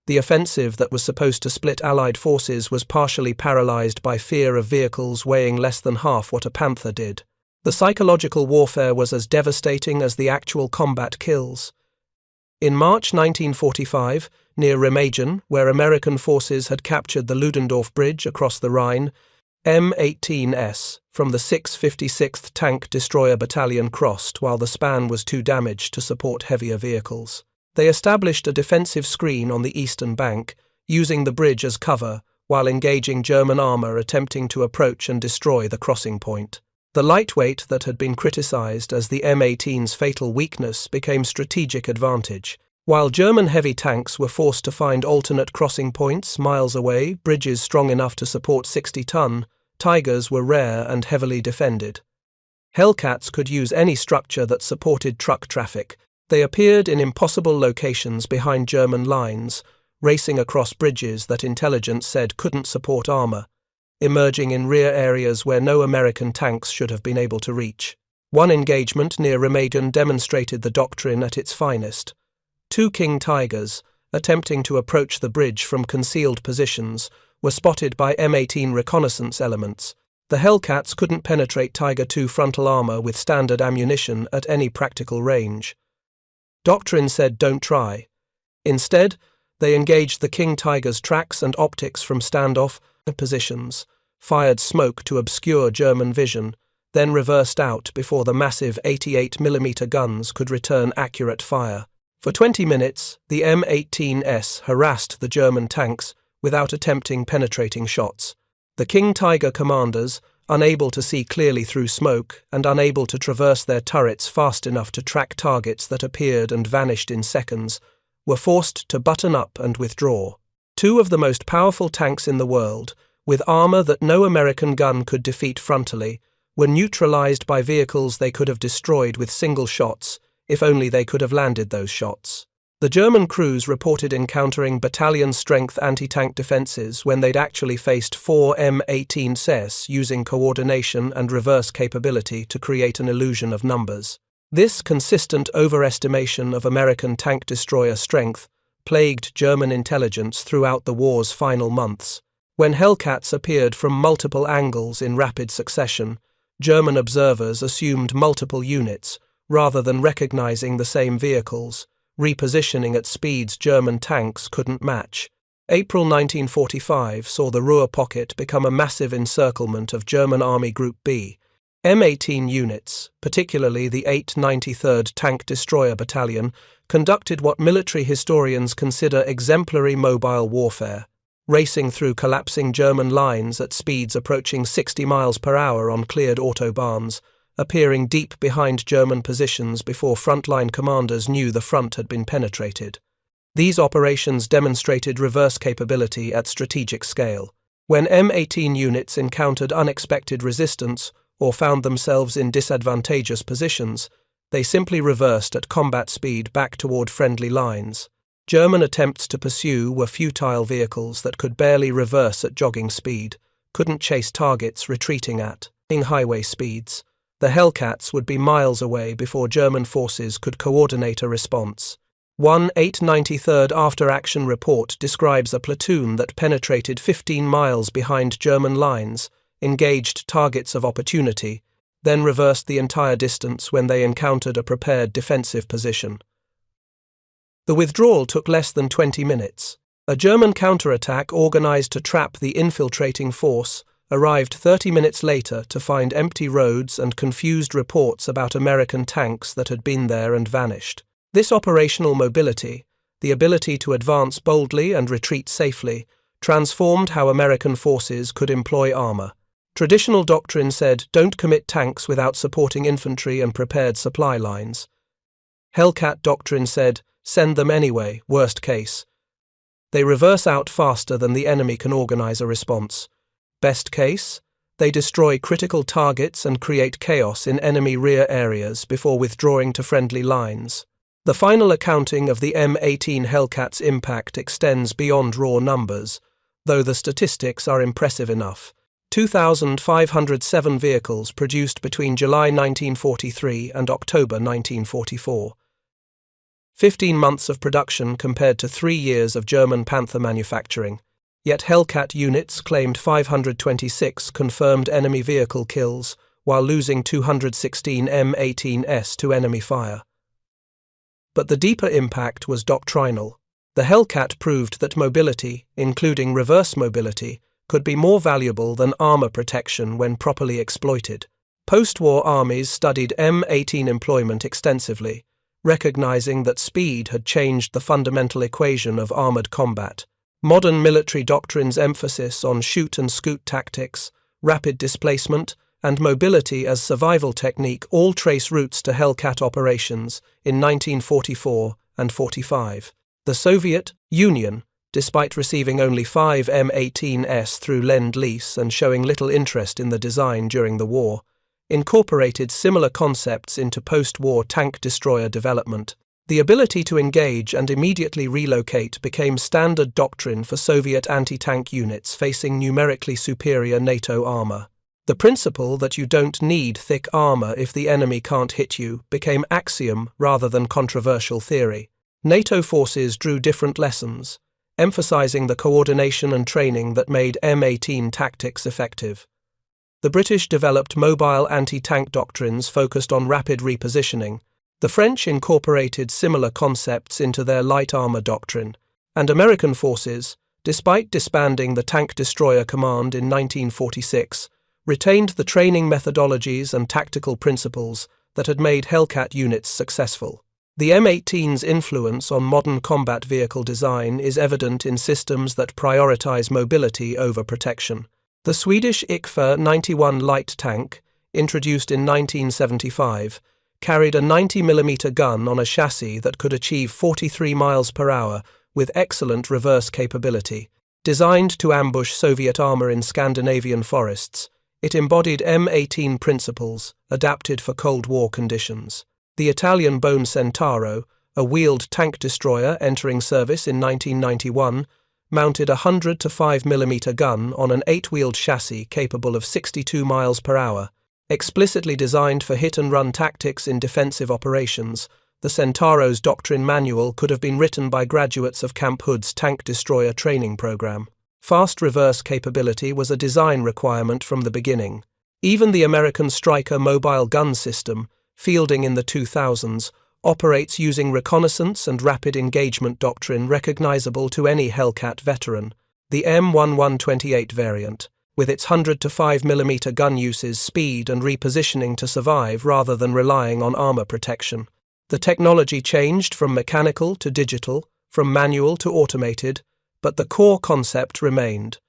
The offensive that was supposed to split Allied forces was partially paralyzed by fear of vehicles weighing less than half what a Panther did. The psychological warfare was as devastating as the actual combat kills. In March 1945, near Remagen, where American forces had captured the Ludendorff Bridge across the Rhine, M18s from the 656th Tank Destroyer Battalion crossed while the span was too damaged to support heavier vehicles. They established a defensive screen on the eastern bank, using the bridge as cover while engaging German armor attempting to approach and destroy the crossing point. The lightweight that had been criticized as the M18's fatal weakness became strategic advantage. While German heavy tanks were forced to find alternate crossing points miles away, bridges strong enough to support 60-ton, Tigers were rare and heavily defended. Hellcats could use any structure that supported truck traffic. They appeared in impossible locations behind German lines, racing across bridges that intelligence said couldn't support armor, emerging in rear areas where no American tanks should have been able to reach. One engagement near Remagen demonstrated the doctrine at its finest. Two King Tigers, attempting to approach the bridge from concealed positions, were spotted by M18 reconnaissance elements. The Hellcats couldn't penetrate Tiger II frontal armor with standard ammunition at any practical range. Doctrine said don't try. Instead, they engaged the King Tiger's tracks and optics from standoff positions, fired smoke to obscure German vision, then reversed out before the massive 88mm guns could return accurate fire. For 20 minutes, the M18s harassed the German tanks without attempting penetrating shots. The King Tiger commanders, unable to see clearly through smoke and unable to traverse their turrets fast enough to track targets that appeared and vanished in seconds, were forced to button up and withdraw. Two of the most powerful tanks in the world, with armor that no American gun could defeat frontally, were neutralized by vehicles they could have destroyed with single shots, if only they could have landed those shots. The German crews reported encountering battalion-strength anti-tank defenses when they'd actually faced 4 M18s using coordination and reverse capability to create an illusion of numbers. This consistent overestimation of American tank destroyer strength plagued German intelligence throughout the war's final months. When Hellcats appeared from multiple angles in rapid succession, German observers assumed multiple units, rather than recognizing the same vehicles, repositioning at speeds German tanks couldn't match. April 1945 saw the Ruhr Pocket become a massive encirclement of German Army Group B. M18 units, particularly the 893rd Tank Destroyer Battalion, conducted what military historians consider exemplary mobile warfare, racing through collapsing German lines at speeds approaching 60 miles per hour on cleared autobahns, appearing deep behind German positions before frontline commanders knew the front had been penetrated. These operations demonstrated reverse capability at strategic scale. When M18 units encountered unexpected resistance or found themselves in disadvantageous positions, they simply reversed at combat speed back toward friendly lines. German attempts to pursue were futile vehicles that could barely reverse at jogging speed, couldn't chase targets retreating at highway speeds. The Hellcats would be miles away before German forces could coordinate a response. One 893rd after-action report describes a platoon that penetrated 15 miles behind German lines, engaged targets of opportunity, then reversed the entire distance when they encountered a prepared defensive position. The withdrawal took less than 20 minutes. A German counterattack organized to trap the infiltrating force arrived 30 minutes later to find empty roads and confused reports about American tanks that had been there and vanished. This operational mobility, the ability to advance boldly and retreat safely, transformed how American forces could employ armor. Traditional doctrine said, don't commit tanks without supporting infantry and prepared supply lines. Hellcat doctrine said, send them anyway, worst case. They reverse out faster than the enemy can organize a response. Best case, they destroy critical targets and create chaos in enemy rear areas before withdrawing to friendly lines. The final accounting of the M18 Hellcat's impact extends beyond raw numbers, though the statistics are impressive enough. 2,507 vehicles produced between July 1943 and October 1944. 15 months of production compared to 3 years of German Panther manufacturing. Yet Hellcat units claimed 526 confirmed enemy vehicle kills, while losing 216 M18s to enemy fire. But the deeper impact was doctrinal. The Hellcat proved that mobility, including reverse mobility, could be more valuable than armor protection when properly exploited. Post-war armies studied M18 employment extensively, recognizing that speed had changed the fundamental equation of armored combat. Modern military doctrine's emphasis on shoot-and-scoot tactics, rapid displacement, and mobility as survival technique all trace roots to Hellcat operations in 1944 and 45. The Soviet Union, despite receiving only 5 M18s through Lend-Lease and showing little interest in the design during the war, incorporated similar concepts into post-war tank destroyer development. The ability to engage and immediately relocate became standard doctrine for Soviet anti-tank units facing numerically superior NATO armor. The principle that you don't need thick armor if the enemy can't hit you became axiom rather than controversial theory. NATO forces drew different lessons, emphasizing the coordination and training that made M18 tactics effective. The British developed mobile anti-tank doctrines focused on rapid repositioning. The French incorporated similar concepts into their light armor doctrine, and American forces, despite disbanding the Tank Destroyer Command in 1946, retained the training methodologies and tactical principles that had made Hellcat units successful. The M18's influence on modern combat vehicle design is evident in systems that prioritize mobility over protection. The Swedish IKFA 91 light tank, introduced in 1975, carried a 90mm gun on a chassis that could achieve 43 miles per hour with excellent reverse capability. Designed to ambush Soviet armor in Scandinavian forests, it embodied M18 principles adapted for Cold War conditions. The Italian Bone Centauro, a wheeled tank destroyer entering service in 1991, mounted a 100 to 5mm gun on an 8-wheeled chassis capable of 62 miles per hour. Explicitly designed for hit-and-run tactics in defensive operations, the Centauro's doctrine manual could have been written by graduates of Camp Hood's tank destroyer training program. Fast reverse capability was a design requirement from the beginning. Even the American Stryker mobile gun system, fielding in the 2000s, operates using reconnaissance and rapid engagement doctrine recognizable to any Hellcat veteran. The M1128 variant, with its 100 to 5mm gun uses speed and repositioning to survive rather than relying on armor protection. The technology changed from mechanical to digital, from manual to automated, but the core concept remained.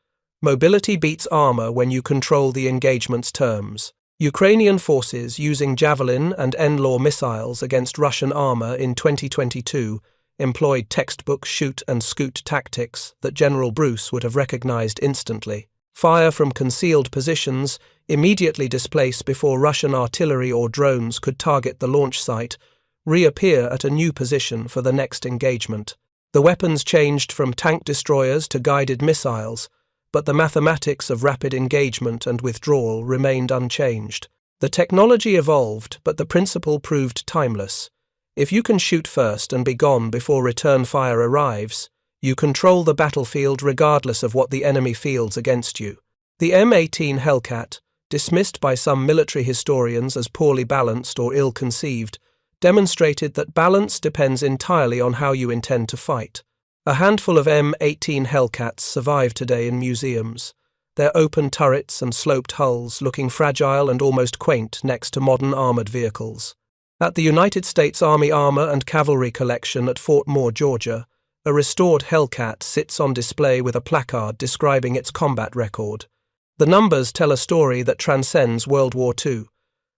Mobility beats armor when you control the engagement's terms. Ukrainian forces using Javelin and NLAW missiles against Russian armor in 2022 employed textbook shoot-and-scoot tactics that General Bruce would have recognized instantly. Fire from concealed positions, immediately displace before Russian artillery or drones could target the launch site, reappear at a new position for the next engagement. The weapons changed from tank destroyers to guided missiles, but the mathematics of rapid engagement and withdrawal remained unchanged. The technology evolved, but the principle proved timeless. If you can shoot first and be gone before return fire arrives, you control the battlefield regardless of what the enemy fields against you. The M18 Hellcat, dismissed by some military historians as poorly balanced or ill-conceived, demonstrated that balance depends entirely on how you intend to fight. A handful of M18 Hellcats survive today in museums, their open turrets and sloped hulls looking fragile and almost quaint next to modern armored vehicles. At the United States Army Armor and Cavalry Collection at Fort Moore, Georgia, a restored Hellcat sits on display with a placard describing its combat record. The numbers tell a story that transcends World War II.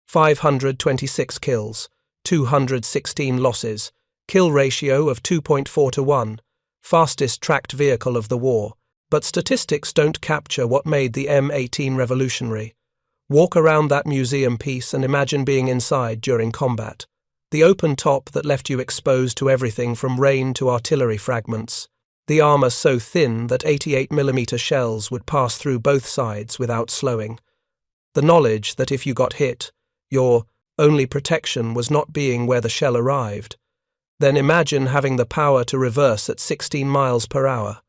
526 kills, 216 losses, kill ratio of 2.4 to 1, fastest tracked vehicle of the war. But statistics don't capture what made the M18 revolutionary. Walk around that museum piece and imagine being inside during combat. The open top that left you exposed to everything from rain to artillery fragments. The armor so thin that 88mm shells would pass through both sides without slowing. The knowledge that if you got hit, your only protection was not being where the shell arrived. Then imagine having the power to reverse at 16 miles per hour,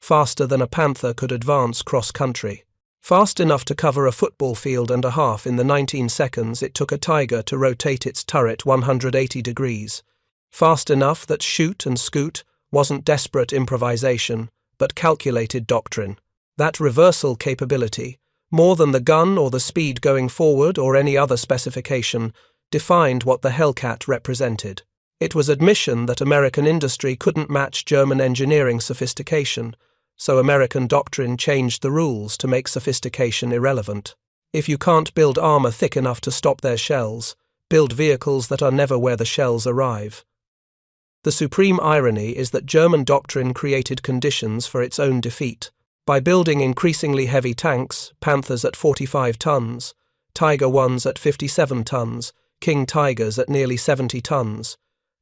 faster than a Panther could advance cross-country. Fast enough to cover a football field and a half in the 19 seconds it took a Tiger to rotate its turret 180 degrees. Fast enough that shoot and scoot wasn't desperate improvisation, but calculated doctrine. That reversal capability, more than the gun or the speed going forward or any other specification, defined what the Hellcat represented. It was admission that American industry couldn't match German engineering sophistication, so American doctrine changed the rules to make sophistication irrelevant. If you can't build armor thick enough to stop their shells, build vehicles that are never where the shells arrive. The supreme irony is that German doctrine created conditions for its own defeat. By building increasingly heavy tanks, Panthers at 45 tons, Tiger Is at 57 tons, King Tigers at nearly 70 tons,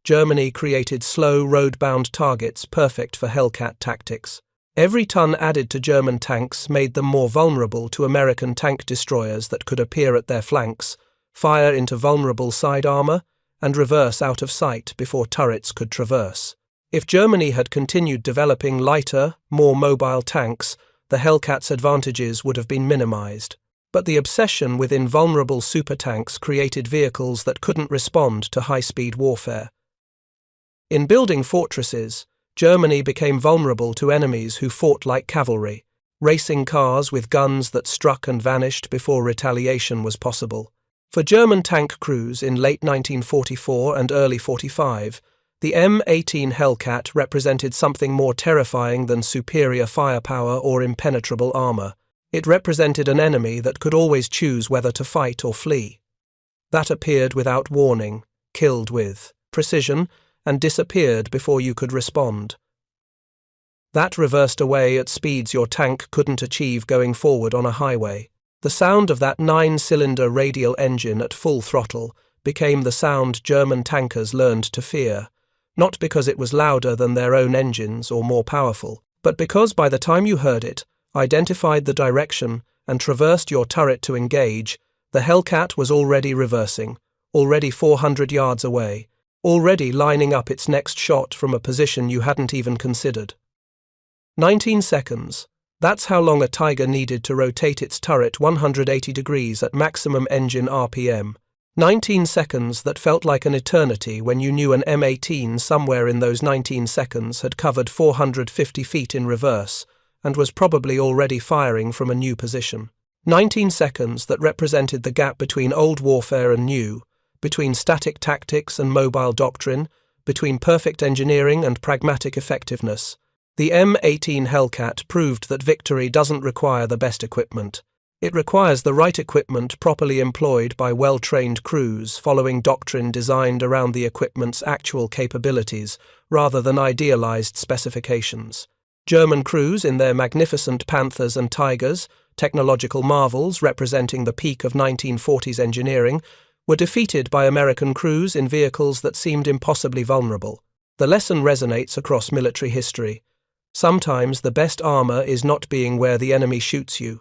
Germany created slow, road-bound targets perfect for Hellcat tactics. Every ton added to German tanks made them more vulnerable to American tank destroyers that could appear at their flanks, fire into vulnerable side armor, and reverse out of sight before turrets could traverse. If Germany had continued developing lighter, more mobile tanks, the Hellcat's advantages would have been minimized. But the obsession with invulnerable supertanks created vehicles that couldn't respond to high-speed warfare. In building fortresses, Germany became vulnerable to enemies who fought like cavalry, racing cars with guns that struck and vanished before retaliation was possible. For German tank crews in late 1944 and early 45, the M18 Hellcat represented something more terrifying than superior firepower or impenetrable armor. It represented an enemy that could always choose whether to fight or flee. That appeared without warning, killed with precision, and disappeared before you could respond. That reversed away at speeds your tank couldn't achieve going forward on a highway. The sound of that 9-cylinder radial engine at full throttle became the sound German tankers learned to fear, not because it was louder than their own engines or more powerful, but because by the time you heard it, identified the direction, and traversed your turret to engage, the Hellcat was already reversing, already 400 yards away, already lining up its next shot from a position you hadn't even considered. 19 seconds. That's how long a Tiger needed to rotate its turret 180 degrees at maximum engine RPM. 19 seconds that felt like an eternity when you knew an M18 somewhere in those 19 seconds had covered 450 feet in reverse and was probably already firing from a new position. 19 seconds that represented the gap between old warfare and new, between static tactics and mobile doctrine, between perfect engineering and pragmatic effectiveness. The M18 Hellcat proved that victory doesn't require the best equipment. It requires the right equipment properly employed by well-trained crews following doctrine designed around the equipment's actual capabilities rather than idealized specifications. German crews in their magnificent Panthers and Tigers, technological marvels representing the peak of 1940s engineering, were defeated by American crews in vehicles that seemed impossibly vulnerable. The lesson resonates across military history. Sometimes the best armor is not being where the enemy shoots you.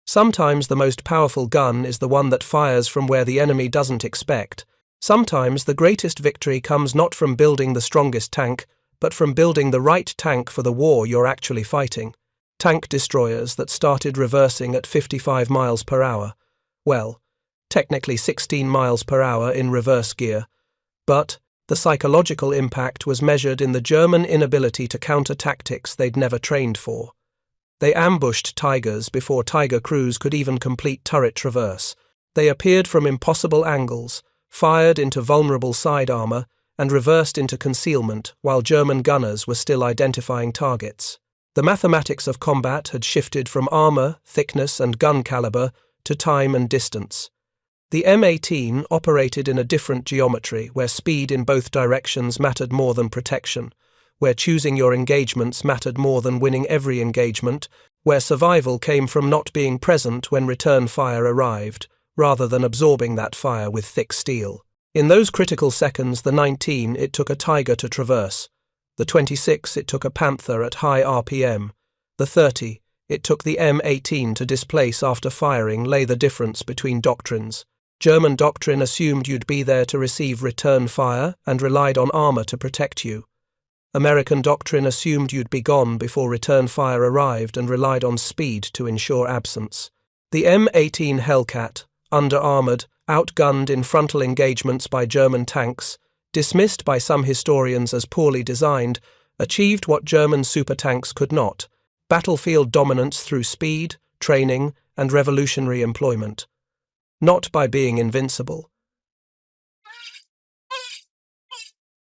Sometimes the most powerful gun is the one that fires from where the enemy doesn't expect. Sometimes the greatest victory comes not from building the strongest tank, but from building the right tank for the war you're actually fighting. Tank destroyers that started reversing at 55 miles per hour. Well, technically 16 miles per hour in reverse gear. But the psychological impact was measured in the German inability to counter tactics they'd never trained for. They ambushed Tigers before Tiger crews could even complete turret traverse. They appeared from impossible angles, fired into vulnerable side armor, and reversed into concealment while German gunners were still identifying targets. The mathematics of combat had shifted from armor, thickness, and gun caliber to time and distance. The M18 operated in a different geometry where speed in both directions mattered more than protection, where choosing your engagements mattered more than winning every engagement, where survival came from not being present when return fire arrived, rather than absorbing that fire with thick steel. In those critical seconds, the 19 it took a Tiger to traverse, the 26 it took a Panther at high RPM, the 30 it took the M18 to displace after firing lay the difference between doctrines. German doctrine assumed you'd be there to receive return fire and relied on armor to protect you. American doctrine assumed you'd be gone before return fire arrived and relied on speed to ensure absence. The M18 Hellcat, under-armored, outgunned in frontal engagements by German tanks, dismissed by some historians as poorly designed, achieved what German supertanks could not: battlefield dominance through speed, training, and revolutionary employment. Not by being invincible.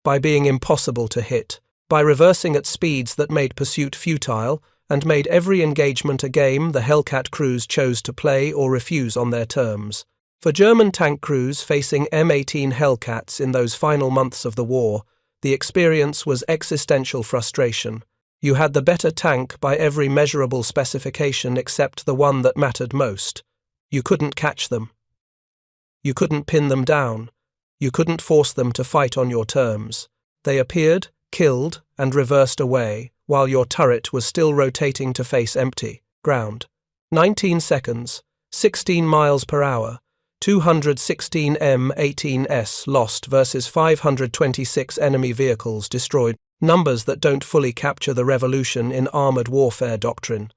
By being impossible to hit. By reversing at speeds that made pursuit futile and made every engagement a game the Hellcat crews chose to play or refuse on their terms. For German tank crews facing M18 Hellcats in those final months of the war, the experience was existential frustration. You had the better tank by every measurable specification except the one that mattered most. You couldn't catch them. You couldn't pin them down. You couldn't force them to fight on your terms. They appeared, killed, and reversed away, while your turret was still rotating to face empty ground. 19 seconds, 16 miles per hour, 216 M18s lost versus 526 enemy vehicles destroyed, numbers that don't fully capture the revolution in armored warfare doctrine.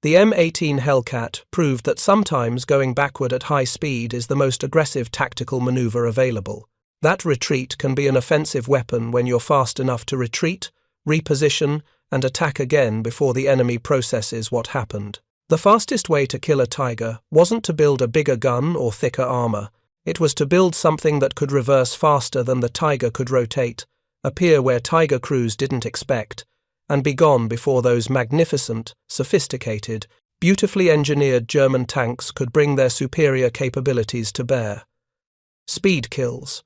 The M18 Hellcat proved that sometimes going backward at high speed is the most aggressive tactical maneuver available. That retreat can be an offensive weapon when you're fast enough to retreat, reposition, and attack again before the enemy processes what happened. The fastest way to kill a Tiger wasn't to build a bigger gun or thicker armor. It was to build something that could reverse faster than the Tiger could rotate, appear where Tiger crews didn't expect, and be gone before those magnificent, sophisticated, beautifully engineered German tanks could bring their superior capabilities to bear. Speed kills.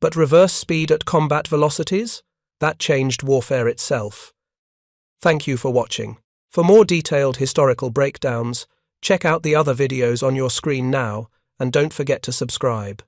But reverse speed at combat velocities? That changed warfare itself. Thank you for watching. For more detailed historical breakdowns, check out the other videos on your screen now, and don't forget to subscribe.